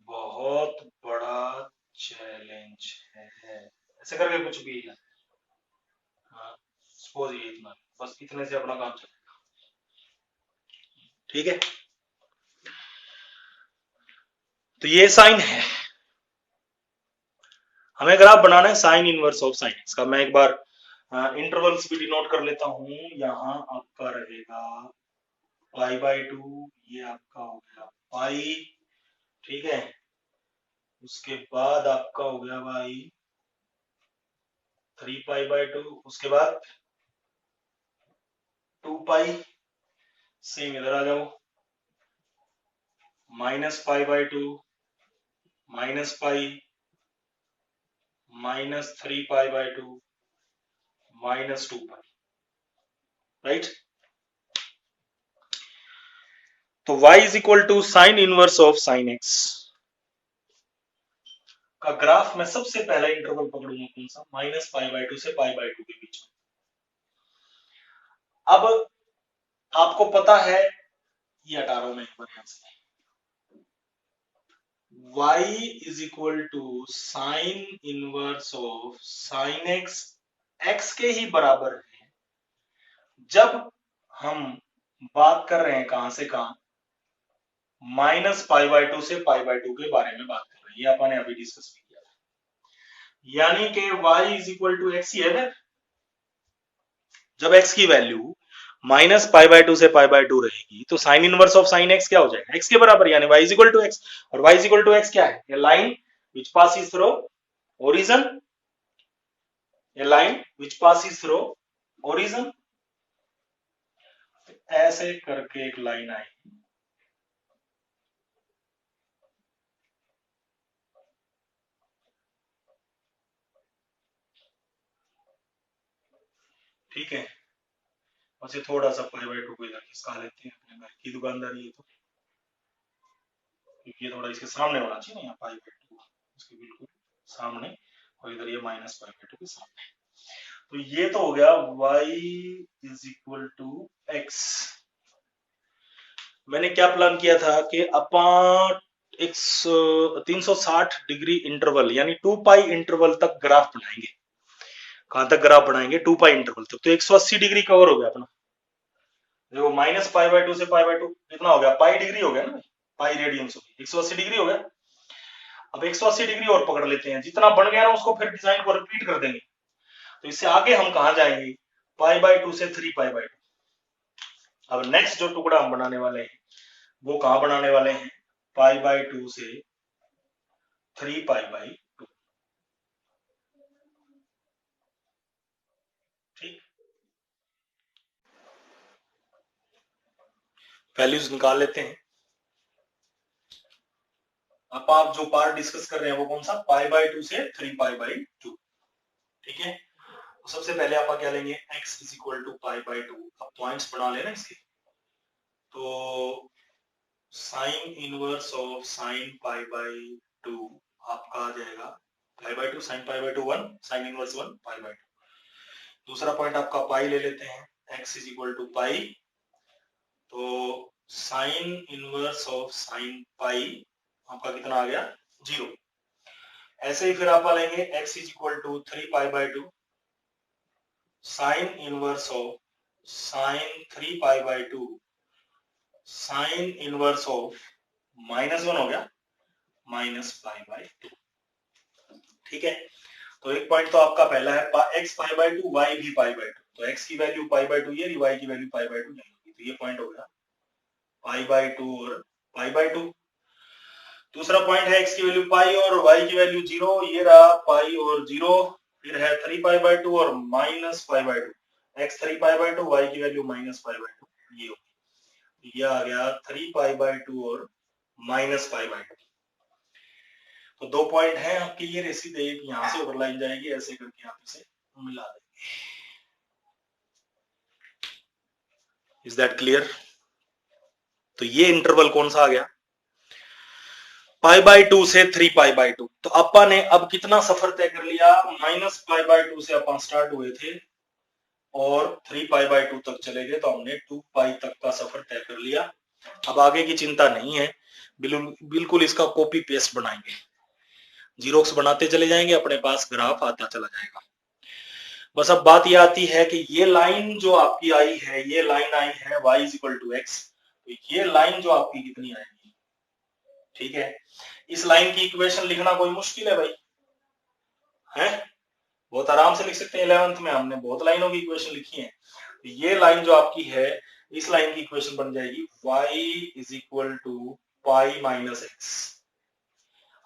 बहुत बड़ा चैलेंज है। ऐसे करके कुछ भी है, सपोज ये इतना, बस इतने से अपना काम चलेगा। ठीक है, तो ये साइन है, हमें ग्राफ बनाना है sine inverse of sine x का। मैं एक बार इंटरवल्स भी डिनोट कर लेता हूं। यहां आपका रहेगा पाई बाय टू, ये आपका हो गया पाई, ठीक है। उसके बाद आपका हो गया भाई 3 पाई बाय टू, उसके बाद 2 पाई, सेम इधर आ जाओ, minus pi by two, minus pi, minus 3 pi by two, minus 2 pi, right? तो y is equal to sine inverse of sine x का ग्राफ मैं सबसे पहला इंटरवल पकड़ूंगा कौन सा? माइनस पाई बाय टू से पाई बाय टू के बीच में। अब आपको पता है, ये हटा रहा हूं मैं एक बार यहां से, y is equal to sine inverse of sine x, x के ही बराबर है जब हम बात कर रहे हैं कहां से कहां? माइनस पाई बाय टू से पाई बाय टू के बारे में बात कर रहे हैं, ये अपन ने अभी डिस्कस किया था। यानी कि y is equal to x ही है ना, जब x की value minus pi by two से पाई बाय टू रहेगी, तो sine inverse of sine x क्या हो जाएगा? x के बराबर, यानी y is equal to x. और y is equal to x क्या है? ये line which passes through origin, ये line which passes through origin, ऐसे करके एक लाइन आएगी, ठीक है, और थोड़ा सा π/2 को इधर खिसका लेते हैं, अपने घर की दुकानदारी है तो, क्योंकि ये थोड़ा इसके सामने होना चाहिए ना, यहाँ π/2 इसके बिल्कुल सामने, और इधर ये -π/2 के सामने। तो ये तो हो गया y = x। मैंने क्या प्लान किया था कि अपन 360 डिग्री इंटरवल यानी 2π इंटरवल तक ग्राफ बनाएंगे। कहां तक ग्राफ बनाएंगे? 2π इंटरवल तक। तो 180 डिग्री कवर हो गया अपना। देखो -π/2 से π/2 कितना हो गया? पाई डिग्री हो गया ना, पाई रेडियंस हो गया, 180 डिग्री हो गया। अब 180 डिग्री और पकड़ लेते हैं, जितना बन गया ना उसको फिर डिजाइन को रिपीट कर देंगे। तो इससे आगे हम कहा जाएंगे? π/2 से 3π/2। अब नेक्स्ट जो टुकड़ा हम बनाने वाले हैं वो कहां बनाने वाले हैं? π/2 से 3π/2। ठीक, वैल्यूज निकाल लेते हैं। अब आप जो पार्ट डिस्कस कर रहे हैं वो कौन सा? π/2 से 3π/2। ठीक है, तो सबसे पहले आप क्या लेंगे? x = π/2। अब पॉइंट्स बना लेना इसके। तो साइन इनवर्स ऑफ sin π/2 आपका आ जाएगा π/2 sin π/2 1, साइन इनवर्स 1 π/2। दूसरा पॉइंट आपका पाई ले लेते हैं, x = पाई, तो साइन इनवर्स ऑफ sin पाई आपका कितना आ गया? 0। ऐसे ही फिर आप लेंगे x = 3π/2 sine inverse of sin 3π/2 sine inverse of -1 हो गया -π/2। ठीक है, तो एक पॉइंट तो आपका पहला है x π/2, y भी π/2। तो x की वैल्यू π/2 ये, y की वैल्यू π/2 नहीं होगी, तो ये पॉइंट हो गया π/2 और π/2। दूसरा पॉइंट है x की वैल्यू पाई और y की वैल्यू 0, ये रहा पाई और 0। फिर है 3π/2 और -π/2, x 3π/2, y की वैल्यू -π/2, ये होगी। ये आ गया 3π/2 और -π/2। तो दो पॉइंट है आपके ये सीधे, एक यहां से ऊपर लाइन जाएगी, ऐसे करके आप इसे मिला देंगे। Is that clear? तो ये इंटरवल कौन सा आ गया? π/2 से 3π/2। तो अपन ने अब कितना सफर तय कर लिया? -π/2 से अपन स्टार्ट हुए थे और 3π/2 तक चले गए, तो हमने 2π तक का सफर तय कर लिया। अब आगे की चिंता नहीं है, बिल्कुल इसका कॉपी पेस्ट बनाएंगे, जीरोक्स बनाते चले जाएंगे, अपने पास ग्राफ आता चला जाएगा। बस अब बात ये आती है कि ये लाइन जो आपकी आई है, ये लाइन आई है y = x, तो ये लाइन जो आपकी कितनी आएगी? ठीक है, इस लाइन की इक्वेशन लिखना कोई मुश्किल है भाई? है, बहुत आराम से लिख सकते हैं। 11th में हमने बहुत लाइनों की इक्वेशन लिखी है। तो ये लाइन जो आपकी है, इस लाइन की इक्वेशन बन जाएगी y = π-x।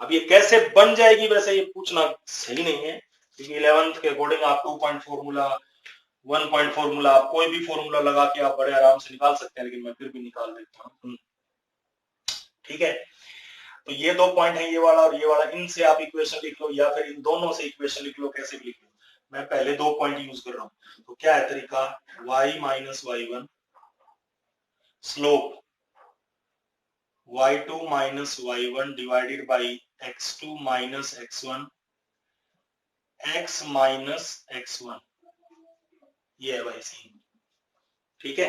अब ये कैसे बन जाएगी, वैसे ये पूछना सही नहीं है, क्योंकि 11th के अकॉर्डिंग आप 2 पॉइंट फॉर्मूला, 1 पॉइंट फॉर्मूला, आप कोई भी फॉर्मूला लगा के आप बड़े आराम से निकाल सकते हैं, लेकिन मैं फिर भी निकाल देता हूँ। ठीक है, तो ये दो पॉइंट है, ये वाला और ये वाला, इनसे आप इक्वेशन लिख लो या फिर इन दोनों से इक्वेशन लिख लो, कैसे भी लिख लो। मैं पहले दो पॉइंट यूज कर रहा हूं। तो क्या है तरीका? y - y1 slope y2 - y1 divided by x2 - x1 x - x1, ये है भाई सीन। ठीक है,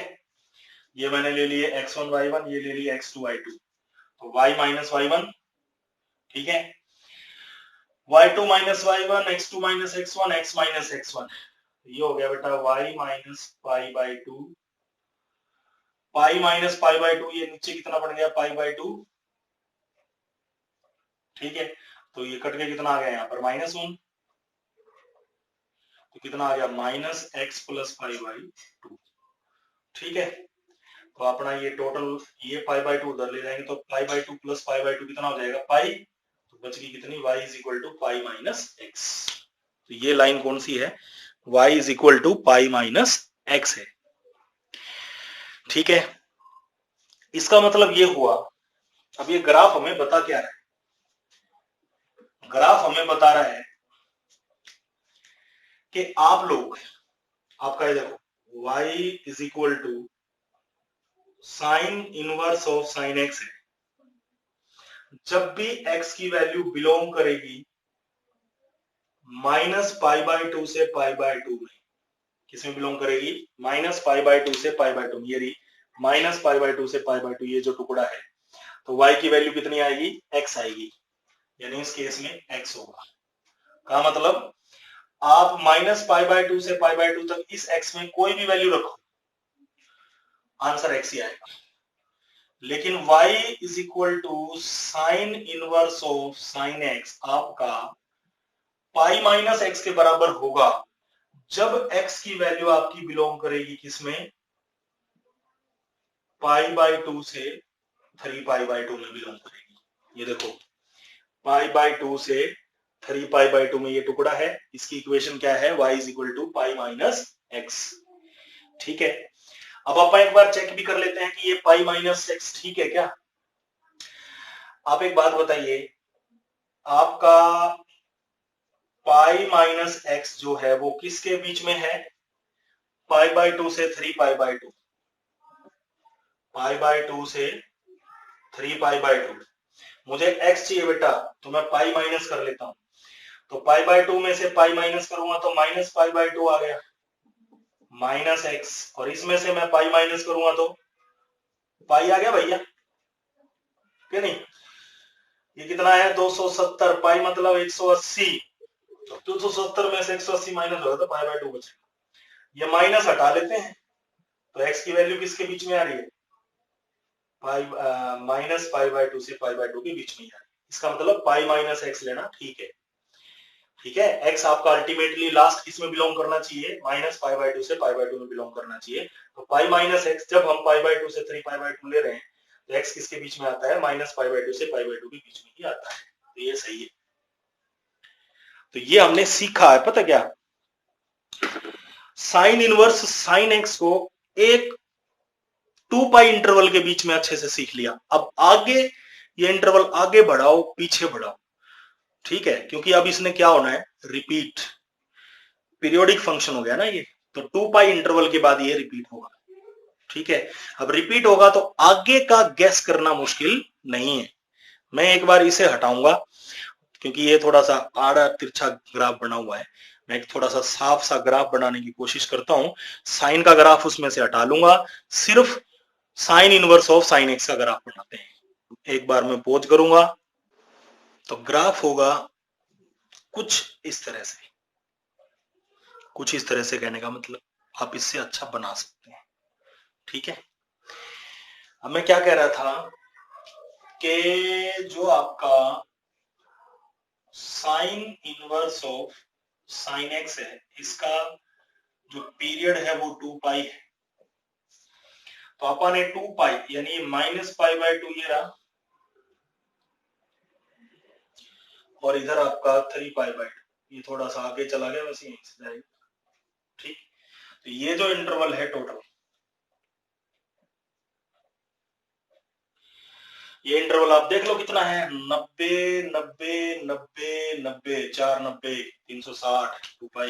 ये मैंने ले लिए x1 y1, ये ले लिए x2 y2। तो y - y1, ठीक है, y2 - y1 x2 - x1 x - x1, ये हो गया बेटा y - π/2, पाई - π/2, ये नीचे कितना बन गया? π/2। ठीक है, तो ये कट के कितना आ गया यहाँ पर? -1, तो कितना आ गया? -x + π/2। ठीक है, तो अपना ये टोटल, ये π/2 उधर ले जाएंगे, तो π/2 + π/2 कितना हो जाएगा? पाई। तो बच गई कितनी? y = π - x। तो ये लाइन कौन सी है? y = π - x है। ठीक है, इसका मतलब ये हुआ। अब ये ग्राफ हमें बता क्या रहा है? ग्राफ हमें बता रहा है कि आप लोग आपका ये देखो y is equal to sine inverse of sine x है। जब भी x की वैल्यू बिलोंग करेगी -π/2 से π/2 में, किसमें बिलोंग करेगी? -π/2 से π/2, ये रही -π/2 से π/2, ये जो टुकड़ा है, तो y की वैल्यू कितनी आएगी? x आएगी, यानी इस केस में x होगा। का मतलब आप -π/2 से π/2 तक इस x में कोई भी वैल्यू रखो, आंसर x ही आएगा। लेकिन y is equal to sine inverse of sine x आपका π-x के बराबर होगा जब x की वैल्यू आपकी बिलोंग करेगी किसमें? π/2 से 3π/2 में बिलोंग करेगी। ये देखो π/2 से 3π/2 में ये टुकड़ा है, इसकी इक्वेशन क्या है? y is equal to π-x। ठीक है, अब आप एक बार चेक भी कर लेते हैं कि ये π-x ठीक है क्या? आप एक बात बताइए, आपका π-x जो है वो किसके बीच में है? π/2 से 3π/2, π/2 से 3π/2। मुझे x चाहिए बेटा, तो मैं पाई माइनस कर लेता हूं, तो π/2 में से पाई माइनस करूंगा तो -π/2 आ गया, -x, और इसमें से मैं पाई माइनस करूंगा तो पाई आ गया भैया, क्या नहीं? ये कितना है? 270, पाई मतलब 180, तो 270 में से 180 माइनस होगा तो π/2 बचेगा। ये माइनस हटा लेते हैं, तो x की वैल्यू किसके बीच में आ रही है? -π/2 से π/2 के बीच में आ रही है। इसका मतलब π-x लेना ठीक है। ठीक है, x आपका अल्टीमेटली लास्ट किस में बिलोंग करना चाहिए? -π/2 से π/2 में बिलोंग करना चाहिए। तो π-x जब हम π/2 से 3π/2 ले रहे हैं तो x किसके बीच में आता है? -π/2 से π/2 के बीच में ही आता है, तो ये सही है। तो ये हमने सीखा है, पता क्या? साइन इनवर्स साइन एक्स को एक 2π इंटरवल के बीच में अच्छे से सीख लिया। अब आगे ये इंटरवल आगे बढ़ाओ पीछे बढ़ाओ, ठीक है, क्योंकि अब इसने क्या होना है? रिपीट, पीरियोडिक फंक्शन हो गया ना ये, तो 2π इंटरवल के बाद ये रिपीट होगा। ठीक है, अब रिपीट होगा तो आगे का गैस करना मुश्किल नहीं है। मैं एक बार इसे हटाऊंगा क्योंकि ये थोड़ा सा आड़ा तिरछा ग्राफ बना हुआ है। मैं एक थोड़ा सा साफ सा ग्राफ बनाने की कोशिश करता हूं। साइन का ग्राफ उसमें से हटा लूंगा, सिर्फ sign inverse of sine x का ग्राफ बनाते हैं। एक बार मैं पॉज करूंगा, तो ग्राफ होगा कुछ इस तरह से। कुछ इस तरह से कहने का मतलब आप इससे अच्छा बना सकते हैं। ठीक है, अब मैं क्या कह रहा था कि जो आपका sign inverse of sine x है, इसका जो पीरियड है वो 2π है। तो अपन ने 2π यानी -π/2 ये रहा, और इधर आपका 3π/2, ये थोड़ा सा आगे चला गया, वैसे यहीं से जाएगा। ठीक, तो ये जो इंटरवल है टोटल, ये इंटरवल आप देख लो कितना है? 90 90 90 90, 490, 360, 2π।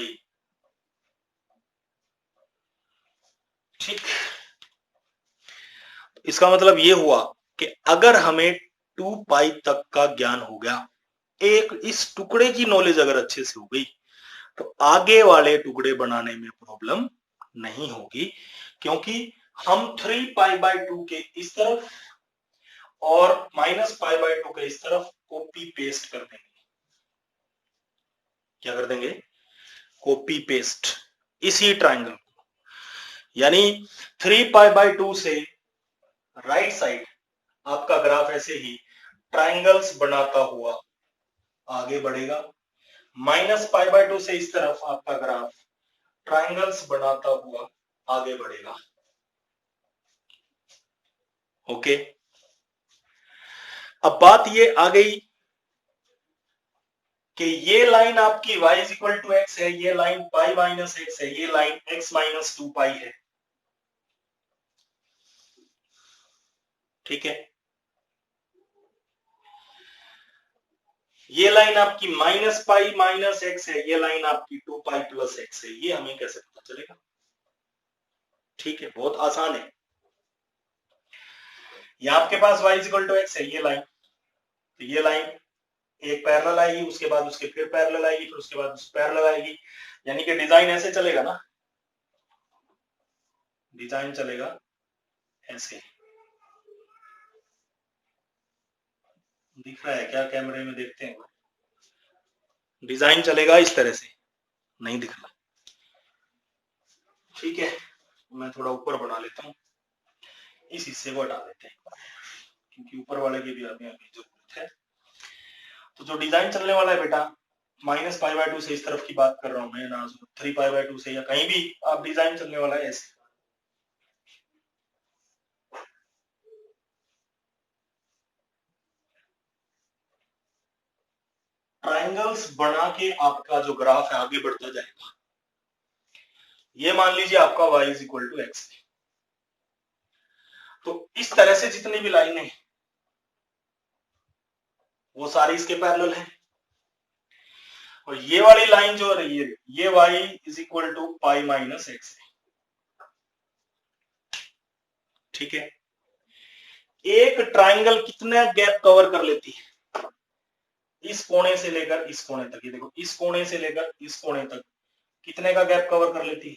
ठीक, इसका मतलब ये हुआ कि अगर हमें 2π तक का ज्ञान हो गया, एक इस टुकड़े की नॉलेज अगर अच्छे से हो गई, तो आगे वाले टुकड़े बनाने में प्रॉब्लम नहीं होगी, क्योंकि हम 3π/2 के इस तरफ और -π/2 के इस तरफ कॉपी पेस्ट कर देंगे। क्या कर देंगे? कॉपी पेस्ट इसी ट्रायंगल, यानी 3π/2 से राइट साइड आपका ग्राफ ऐसे ही ट्रायंगल्स बनाता हुआ आगे बढ़ेगा, -π/2 से इस तरफ आपका ग्राफ ट्रायंगल्स बनाता हुआ आगे बढ़ेगा। ओके, अब बात ये आ गई कि ये लाइन आपकी y is equal to x है, ये लाइन π-x है, ये लाइन x - 2π है। ठीक है, ये लाइन आपकी -π - x है, ये लाइन आपकी 2π + x है। ये हमें कैसे पता चलेगा? ठीक है, बहुत आसान है। ये आपके पास y इक्वल टू एक्स है, ये लाइन, तो ये लाइन एक पैरेलल आएगी, उसके बाद उसके फिर पैरेलल आएगी, फिर उसके बाद पैरेलल आएगी, यानी कि डिजाइन ऐसे चलेगा ना, डिजाइन चलेगा ऐसे। दिख रहा है क्या कैमरे में? देखते हैं, डिजाइन चलेगा इस तरह से, नहीं दिख रहा? ठीक है, मैं थोड़ा ऊपर बना लेता हूँ, इस हिस्से को हटा देते हैं क्योंकि ऊपर वाले की भी हमें अभी जरूरत है। तो जो डिजाइन चलने वाला है बेटा, -π/2 से, इस तरफ की बात कर रहा हूं मैं ना, 3π/2 से या कहीं भी आप डिजाइन चलने वाला है ऐसे। ट्रायंगल्स बना के आपका जो ग्राफ है आगे बढ़ता जाएगा। ये मान लीजिए आपका y इक्वल टू एक्स, तो इस तरह से जितनी भी लाइनें हैं वो सारी इसके पैरेलल है, और ये वाली लाइन जो रही है ये y is equal to pi minus x है। ठीक है, एक ट्रायंगल कितना गैप कवर कर लेती है? इस कोने से लेकर इस कोने तक, ये देखो, इस कोने से लेकर इस कोने तक कितने का गैप कवर कर लेती है?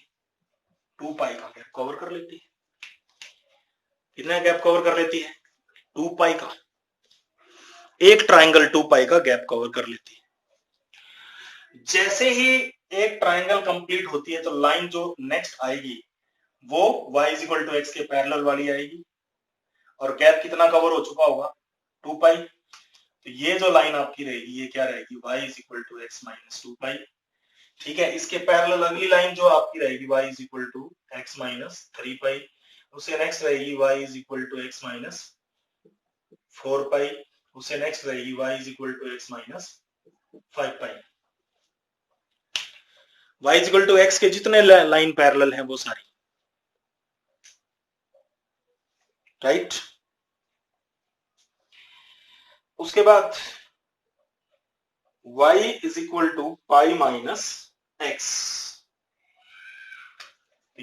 2 पाई का गैप कवर कर लेती है। कितना गैप कवर कर लेती है? 2 पाई का। एक ट्रायंगल 2 पाई का गैप कवर कर लेती है। जैसे ही एक ट्रायंगल कंप्लीट होती है तो लाइन जो नेक्स्ट आएगी वो y इक्वल टू एक्स के पैरेलल वाली आएगी, और गैप कितना कवर हो चुका होगा? 2 पाई। तो ये जो लाइन आपकी रहेगी ये क्या रहेगी? y equal to x minus 2 pi. ठीक है, इसके पैरेलल अगली लाइन जो आपकी रहेगी y is equal to x minus 3 pi, उससे नेक्स्ट रहेगी y is equal to x minus 4 pi, उससे नेक्स्ट रहेगी y is equal to x minus 5 pi. y is equal to x के जितने लाइन पैरेलल हैं वो सारी, राइट। उसके बाद y is equal to pi minus x,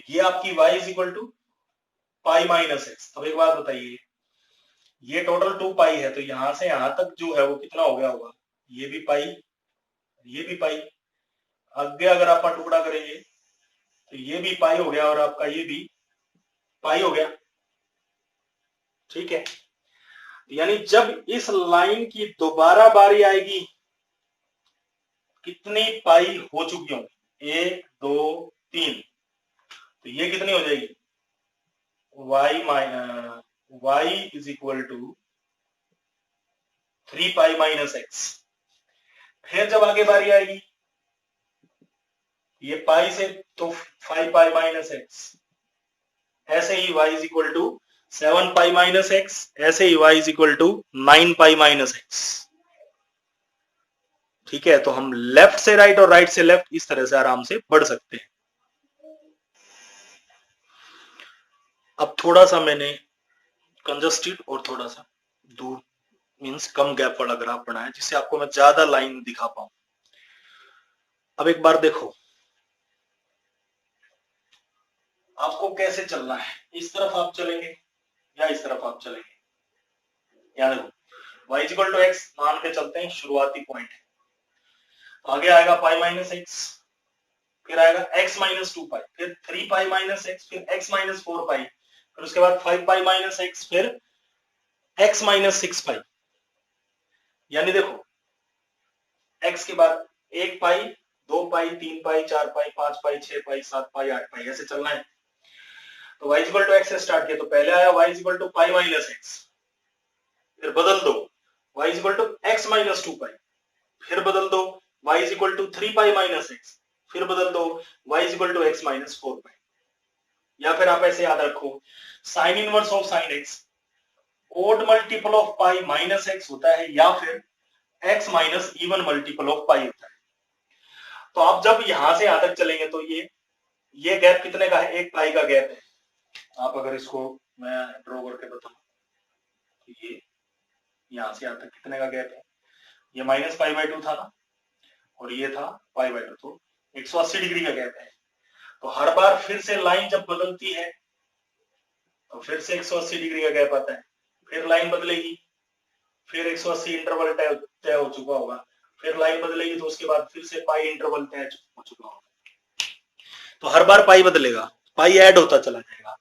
ये आपकी y is equal to pi minus x. अब एक बात बताइए, ये टोटल 2 पाई है, तो यहां से यहां तक जो है वो कितना हो गया होगा? ये भी पाई, ये भी पाई। आगे अगर आप टुकड़ा करेंगे तो ये भी पाई हो गया और आपका ये भी पाई हो गया। ठीक है, यानी जब इस लाइन की दोबारा बारी आएगी कितनी पाई हो चुकी होंगी? 1 2 3, तो ये कितनी हो जाएगी? y is equal to 3 pi minus x. फिर जब आगे बारी आएगी ये पाई से तो 5 पाई माइनस एक्स, ऐसे ही y is equal to 7 pi minus x, ऐसे ही y is equal to 9 pi minus x. ठीक है, तो हम लेफ्ट से राइट और राइट से लेफ्ट इस तरह से आराम से बढ़ सकते हैं। अब थोड़ा सा मैंने कंजस्टेड और थोड़ा सा दूर मींस कम गैप वाला ग्राफ बनाया जिससे आपको मैं ज्यादा लाइन दिखा पाऊं। अब एक बार देखो आपको कैसे चलना है, इस तरफ आप चलेंगे या इस तरफ आप चलेंगे? याद रखो y इक्वल टू एक्स मान के चलते हैं, शुरुआती पॉइंट है, आगे आएगा पाई माइनस एक्स, फिर आएगा x माइनस 2 पाई, फिर 3 पाई माइनस एक्स, फिर x माइनस 4 पाई, फिर उसके बाद 5 पाई माइनस एक्स, फिर x माइनस 6 पाई। यानी देखो x के बाद 1 पाई, 2 पाई, 3 पाई, 4 पाई, 5 पाई, 6 पाई, 7 पाई, 8 पाई, ऐसे चलना है। तो y इक्वल टू एक्स से स्टार्ट किया तो पहले आया y equal to pi minus x, फिर बदल दो y equal to x minus 2 pi, फिर बदल दो y equal to 3 pi minus x, फिर बदल दो y equal to x minus 4 pi. या फिर आप ऐसे याद रखो sine inverse of sine x odd multiple of pi minus x होता है, या फिर x minus even multiple of pi होता है। तो आप जब यहां से यहां तक चलेंगे तो ये गैप कितने का है? 1 पाई का गैप है। आप अगर इसको मैं ड्रॉ करके बताऊं तो ये यहां से यहां तक कितने का गैप है? ये -π/2 था ना, और ये था π/2, तो 180 डिग्री का गैप है। तो हर बार फिर से लाइन जब बदलती है तो फिर से 180 डिग्री का गैप आता है, फिर लाइन बदलेगी, फिर 180 इंटरवल तय हो चुका होगा, फिर लाइन बदलेगी तो उसके बाद फिर से पाई इंटरवल तय हो चुका होगा। तो हर बार पाई बदलेगा, पाई ऐड होता चला जाएगा।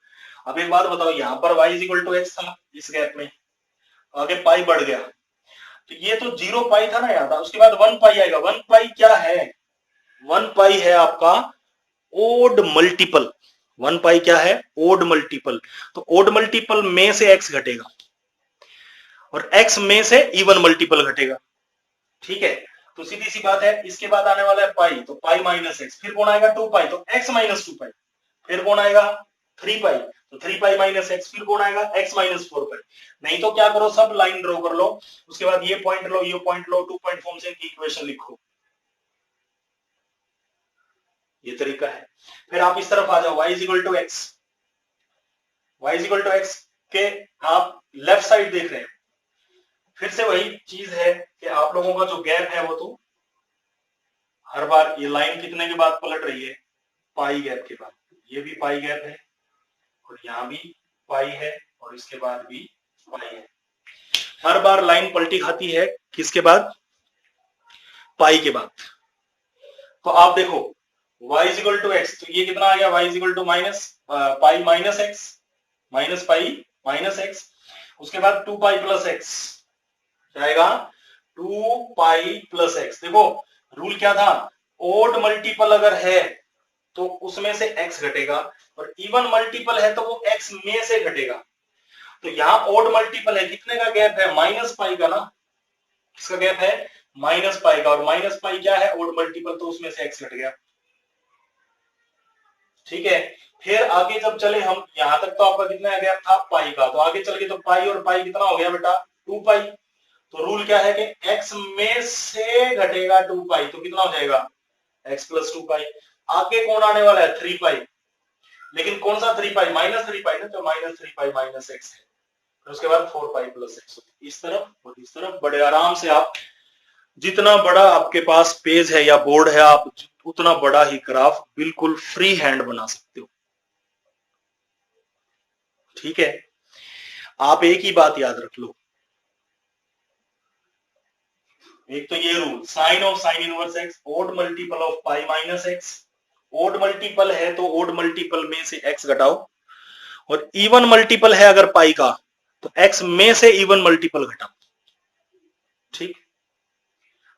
अब एक बात बताओ, यहाँ पर y इक्वल टू एक्स था इस गैप में, आगे पाई बढ़ गया, तो ये तो 0 पाई था ना यहाँ था, उसके बाद 1 पाई आएगा। 1 पाई क्या है? 1 पाई है आपका ओड मल्टीपल। 1 पाई क्या है? Odd multiple. तो ओड मल्टीपल में से x घटेगा और x में से इवन मल्टीपल घटेगा। ठीक है, तो सीधी सी बात है, इसके बाद आने वाला है पाई, तो पाई माइनस एक्स, फिर कौन आएगा? 2 पाई, तो x माइनस 2 पाई, फिर कौन आएगा? 3 पाई, तो 3 पाई माइनस एक्स, फिर कौन आएगा? x माइनस 4 पाई। नहीं तो क्या करो, सब लाइन ड्रॉ कर लो, उसके बाद ये पॉइंट लो, ये पॉइंट लो, 2 पॉइंट फॉर्म से इक्वेशन लिखो। ये तरीका है। फिर आप इस तरफ आ जाओ, y equal to x, y equal to x के आप लेफ्ट साइड देख रहे हैं, फिर से वही चीज है कि आप लोगों का जो गैप है वो तो हर बार ये लाइन कितने के बाद पलट रही है? पाई गैप के बाद। ये भी पाई गैप है और यहाँ भी पाई है और इसके बाद भी पाई है। हर बार लाइन पलटी खाती है किसके बाद? पाई के बाद। तो आप देखो y इक्वल टू एक्स, तो ये कितना आ गया? y equal to minus pi minus x, minus pi minus x, उसके बाद 2 पाई प्लस एक्स जाएगा, 2 पाई प्लस एक्स। देखो रूल क्या था? ओड मल्टीपल अगर है तो उसमें से x घटेगा और इवन मल्टीपल है तो वो x में से घटेगा। तो यहाँ ओड मल्टीपल है, कितने का गैप है? माइनस पाई का ना, किसका गैप है? माइनस पाई का, और माइनस पाई क्या है? ओड मल्टीपल, तो उसमें से x घट गया। ठीक है, फिर आगे जब चले हम, यहां तक तो आपका कितना गैप था? पाई का, तो आगे चल के तो पाई और पाई कितना हो गया बेटा? 2 पाई। तो रूल क्या है कि x में से घटेगा 2 पाई, तो कितना हो जाएगा? x प्लस 2 पाई। आगे कौन आने वाला है? 3 पाई, लेकिन कौन सा 3 पाई? माइनस 3 पाई ना, तो माइनस 3 पाई माइनस एक्स है, फिर उसके बाद 4 पाई प्लस एक्स। इस तरफ और इस तरफ बड़े आराम से आप, जितना बड़ा आपके पास पेज है या बोर्ड है, आप उतना बड़ा ही ग्राफ बिल्कुल फ्री हैंड बना सकते हो। ठीक है, आप एक ही बात याद रख लो, एक तो ये rule, sine of sine inverse x odd multiple of pi minus x. Odd multiple है तो ओड मल्टीपल में से एक्स घटाओ, और इवन मल्टीपल है अगर पाई का तो एक्स में से इवन मल्टीपल घटाओ। ठीक,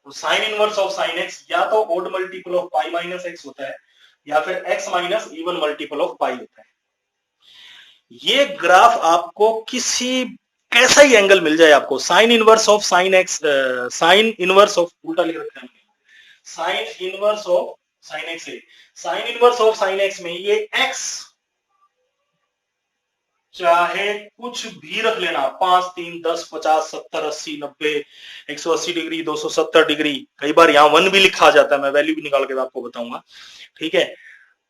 तो sine inverse of sine x या तो odd multiple of pi minus x होता है या फिर x minus even multiple of pi होता है। ये ग्राफ आपको किसी कैसा ही एंगल मिल जाए, आपको sine inverse of sine x, sine inverse of, उल्टा लिख रखा है, sine inverse of sine x है, sine inverse of sine x में ये एक्स चाहे कुछ भी रख लेना, 5 3 10 50 70 80 90 180 डिग्री 270 डिग्री, कई बार यहाँ 1 भी लिखा जाता है, मैं वैल्यू भी निकाल के आपको बताऊंगा। ठीक है,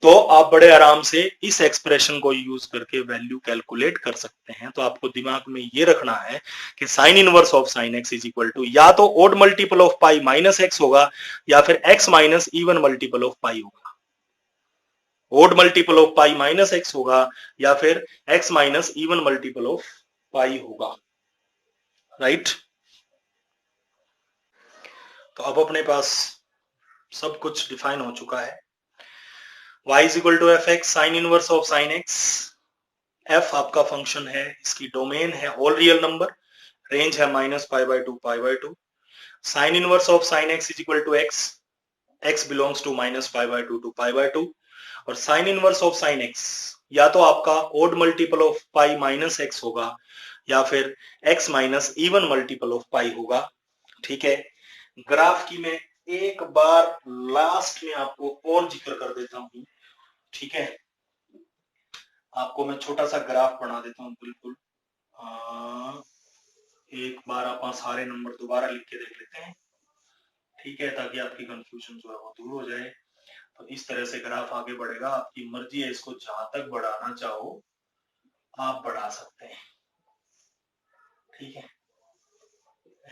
तो आप बड़े आराम से इस एक्सप्रेशन को यूज करके वैल्यू कैलकुलेट कर सकते हैं। तो आपको दिमाग में ये रखना है कि sine inverse of sine x is equal to या तो odd multiple of pi minus x होगा या फिर x minus even multiple of pi होगा। Odd multiple of pi minus x होगा या फिर x minus even multiple of pi होगा। राइट, तो अब अपने पास सब कुछ डिफाइन हो चुका है। y is equal to f x sine inverse of sine x, f आपका फंक्शन है, इसकी डोमेन है ऑल रियल नंबर, रेंज है minus pi by two, sine inverse of sine x is equal to x, x belongs to minus pi by two pi by two, और sine inverse of sine x या तो आपका odd multiple of pi minus x होगा या फिर x minus even multiple of pi होगा। ठीक है, ग्राफ की मैं एक बार लास्ट में आपको और जिक्र कर देता हूं। ठीक है, आपको मैं छोटा सा ग्राफ बना देता हूं, बिल्कुल एक बार आप सारे नंबर दोबारा लिख के देख लेते हैं। ठीक है, ताकि आपकी कंफ्यूजन जो है वो दूर हो जाए। तो इस तरह से ग्राफ आगे बढ़ेगा, आपकी मर्जी है, इसको जहां तक बढ़ाना चाहो आप बढ़ा सकते हैं। ठीक है,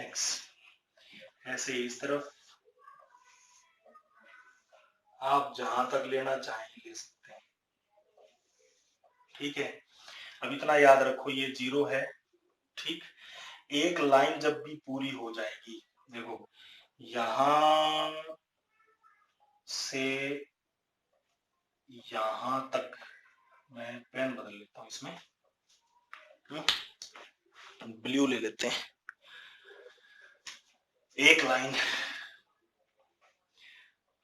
एक्स ऐसे इस तरफ आप जहां तक लेना चाहें ले सकते हैं। ठीक है, अब इतना याद रखो, ये 0 है, ठीक। एक लाइन जब भी पूरी हो जाएगी, देखो यहां से यहां तक, मैं पेन बदल लेता हूं इसमें, ब्लू ले लेते हैं। एक लाइन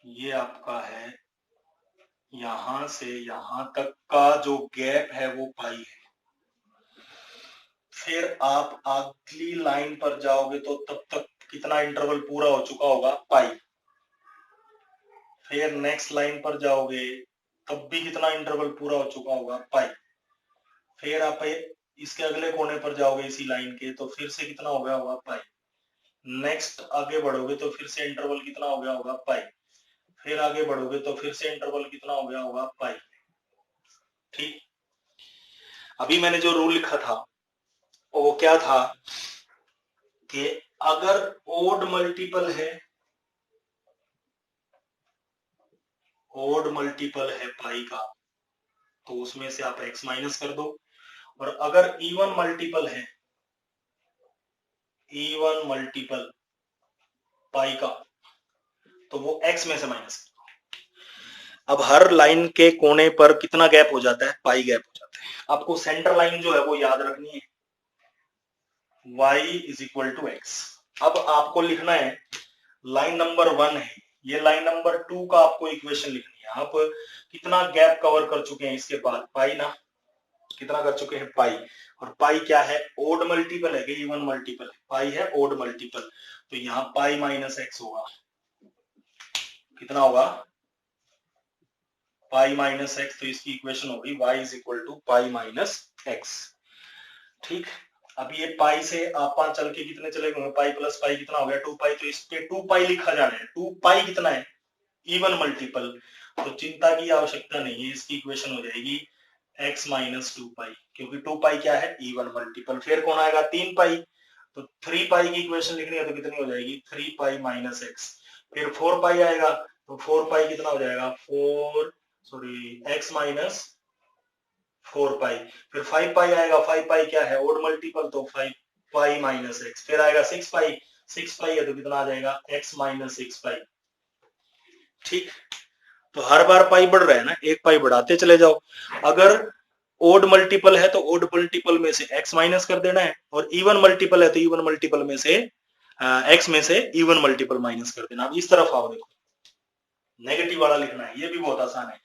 ये आपका है, यहां से यहां तक का जो गैप है वो पाई है। फिर आप अगली लाइन पर जाओगे तो तब तक कितना इंटरवल पूरा हो चुका होगा, पाई। फिर नेक्स्ट लाइन पर जाओगे तब भी कितना इंटरवल पूरा हो चुका होगा, पाई। फिर आप इसके अगले कोने पर जाओगे इसी लाइन के, तो फिर से कितना हो गया होगा, पाई। नेक्स्ट आगे बढ़ोगे तो फिर से इंटरवल कितना हो गया होगा, पाई। फिर आगे बढ़ोगे तो फिर से इंटरवल कितना हो गया होगा, पाई। ठीक। अभी मैंने जो रूल लिखा था वो क्या था कि अगर ओड मल्टीपल है, ओड मल्टीपल है पाई का, तो उसमें से आप x माइनस कर दो। और अगर इवन मल्टीपल है, इवन मल्टीपल पाई का, तो वो x में से माइनस कर दो। अब हर लाइन के कोने पर कितना गैप हो जाता है, पाई गैप हो जाता है। आपको सेंटर लाइन जो है वो याद रखनी है, y is equal to x. अब आपको लिखना है, लाइन नंबर 1 है, ये लाइन नंबर 2 का आपको इक्वेशन लिखनी है। आप कितना गैप कवर कर चुके हैं इसके बाद, पाई ना, कितना कर चुके हैं, पाई। और पाई क्या है, ओड मल्टीपल है कि इवन मल्टीपल है, पाई है ओड मल्टीपल, तो यहाँ पाई माइनस एक्स होगा। कितना होगा, पाई माइनस एक्स। तो इसकी इक्वेशन होगी y is equal to pi minus x. ठीक। अब ये पाई से आप चल के कितने चले गए, पाई प्लस पाई कितना हो गया, 2 पाई। तो इस पे 2 पाई लिखा जाना है। 2 पाई कितना है, इवन मल्टीपल, तो चिंता की आवश्यकता नहीं है, इसकी इक्वेशन हो जाएगी x माइनस 2 पाई, क्योंकि 2 पाई क्या है, इवन मल्टीपल। फिर कौन आएगा, 3 पाई, तो 3 पाई की इक्वेशन लिखनी है तो कितनी हो जाएगी, 3 पाई माइनस एक्स। फिर 4 पाई आएगा, तो 4 पाई कितना हो जाएगा, x माइनस 4 पाई। फिर 5 पाई आएगा, 5 पाई क्या है, ओड मल्टीपल, तो 5 पाई माइनस एक्स। फिर आएगा 6 पाई, 6 पाई है तो कितना आ जाएगा, x माइनस 6 पाई। ठीक। तो हर बार पाई बढ़ रहा है ना, एक पाई बढ़ाते चले जाओ। अगर ओड मल्टीपल है तो ओड मल्टीपल में से x माइनस कर देना है, और इवन मल्टीपल है तो इवन मल्टीपल में से x में से इवन मल्टीपल माइनस कर देना। अब इस तरफ आओ, देखो नेगेटिव वाला लिखना है, ये भी बहुत आसान है।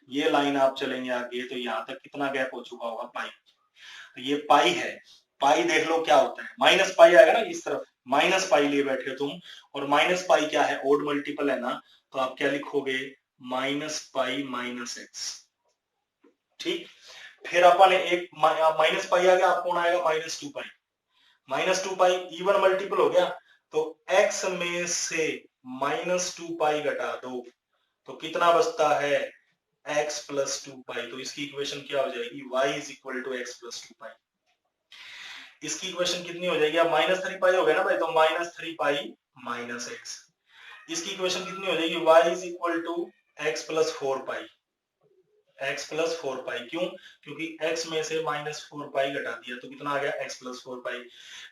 ये लाइन आप चलेंगे आगे तो यहाँ तक कितना गैप हो चुका होगा, पाई। तो ये पाई है, पाई देख लो क्या होता है, माइनस पाई आएगा ना इस तरफ, माइनस पाई लिए बैठे हो तुम, और माइनस पाई क्या है, ओड मल्टीपल है ना, तो आप क्या लिखोगे, माइनस पाई माइनस एक्स। ठीक। फिर अपन एक माइनस पाई आ गया, आप कौन आएगा, माइनस 2 पाई। माइनस 2 पाई इवन मल्टीपल हो गया, तो x में से माइनस 2 पाई घटा दो, तो कितना बचता है, x प्लस 2 पाई। तो इसकी इक्वेशन क्या हो जाएगी, y is equal to x plus 2 pi. इसकी इक्वेशन कितनी हो जाएगी, अब माइनस 3 पाई हो गया ना भाई, तो माइनस 3 पाई माइनस एक्स। इसकी इक्वेशन कितनी हो जाएगी, y is equal to x plus 4 pi, x plus 4 pi. क्यों, क्योंकि x में से माइनस 4 पाई घटा दिया, तो कितना आ गया, x प्लस 4 पाई।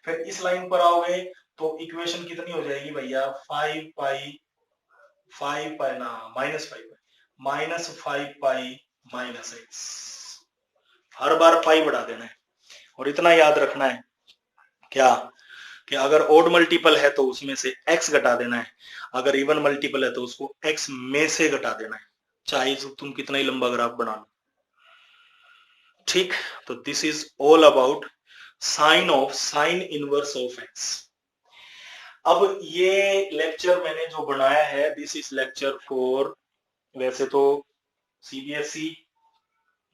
फिर इस लाइन पर आओगे तो इक्वेशन कितनी हो जाएगी भैया, 5 पाई ना, minus 5 minus 5 pi minus x. हर बार पाई बढ़ा देना है, और इतना याद रखना है क्या, कि अगर ओड मल्टीपल है तो उसमें से x घटा देना है, अगर इवन मल्टीपल है तो उसको x में से घटा देना है, चाहे तुम कितना ही लंबा ग्राफ बना लो। ठीक। तो this is all about sign inverse of x. अब ये लेक्चर मैंने जो बनाया है, दिस इज लेक्चर फॉर, वैसे तो सीबीएसई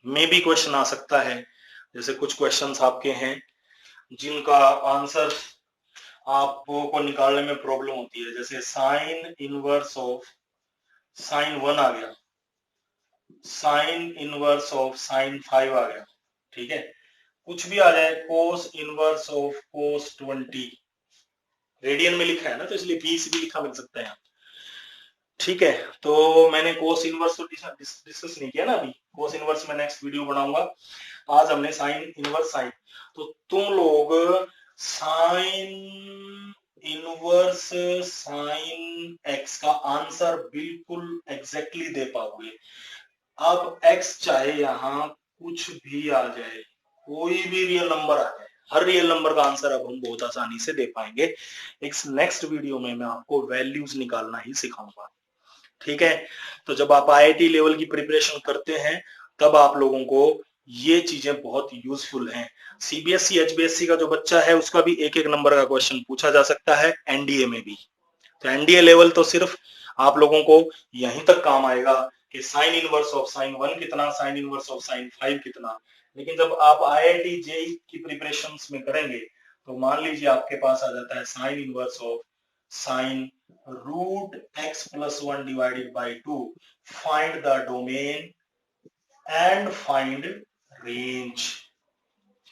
में भी क्वेश्चन आ सकता है, जैसे कुछ क्वेश्चंस आपके हैं जिनका आंसर आपको को निकालने में प्रॉब्लम होती है, जैसे साइन इनवर्स ऑफ साइन 1 आ गया, साइन इनवर्स ऑफ साइन 5 आ गया, ठीक है। कुछ भी आ जाए, कोस इनवर्स ऑफ कोस 20, रेडियन में लिखा है ना तो इसलिए 20 भी लिखा मिल सकता है यहाँ। ठीक है, तो मैंने कोस इनवर्स तो डिस्कस नहीं किया ना अभी, कोस इनवर्स में नेक्स्ट वीडियो बनाऊंगा। आज हमने साइन इनवर्स साइन, तो तुम लोग साइन इनवर्स साइन एक्स का आंसर बिल्कुल एग्जैक्टली दे पाओगे। अब एक्स चाहे यहां कुछ भी आ जाए, कोई भी रियल नंबर आ जाए, हर रियल नंबर का आंसर अब हम बहुत आसानी से दे पाएंगे। इस नेक्स्ट वीडियो में मैं आपको वैल्यूज निकालना ही सिखाऊंगा, ठीक है। तो जब आप आईआईटी लेवल की प्रिपरेशन करते हैं तब आप लोगों को ये चीजें बहुत यूजफुल हैं। सीबीएसई एचबीएससी का जो बच्चा है उसका भी एक एक नंबर का क्वेश्चन पूछा जा सकता है, एनडीए में भी। तो एनडीए लेवल तो सिर्फ आप लोगों को यहीं तक काम आएगा कि साइन इनवर्स ऑफ साइन 1 कितना, साइन इनवर्स ऑफ साइन 5 कितना। लेकिन जब आप आईआईटी जेई की प्रिपरेशन में करेंगे तो मान लीजिए आपके पास आ जाता है sine inverse of sine root x plus 1 divided by 2, find the domain and find range,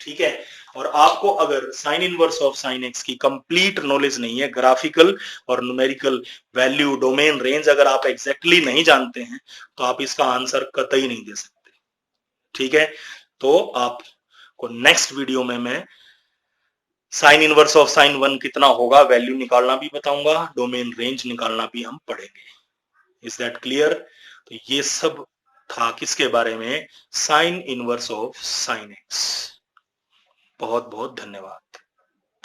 ठीक है। और आपको अगर sine inverse of sine x की कंप्लीट नॉलेज नहीं है, ग्राफिकल और न्यूमेरिकल वैल्यू डोमेन रेंज अगर आप एग्जैक्टली नहीं जानते हैं तो आप इसका आंसर कतई नहीं दे सकते, ठीक है। तो आपको नेक्स्ट वीडियो में मैं साइन इनवर्स ऑफ साइन 1 कितना होगा वैल्यू निकालना भी बताऊंगा, डोमेन रेंज निकालना भी हम पढ़ेंगे। Is that clear? तो ये सब था किसके बारे में, sign inverse of sine x. बहुत बहुत धन्यवाद।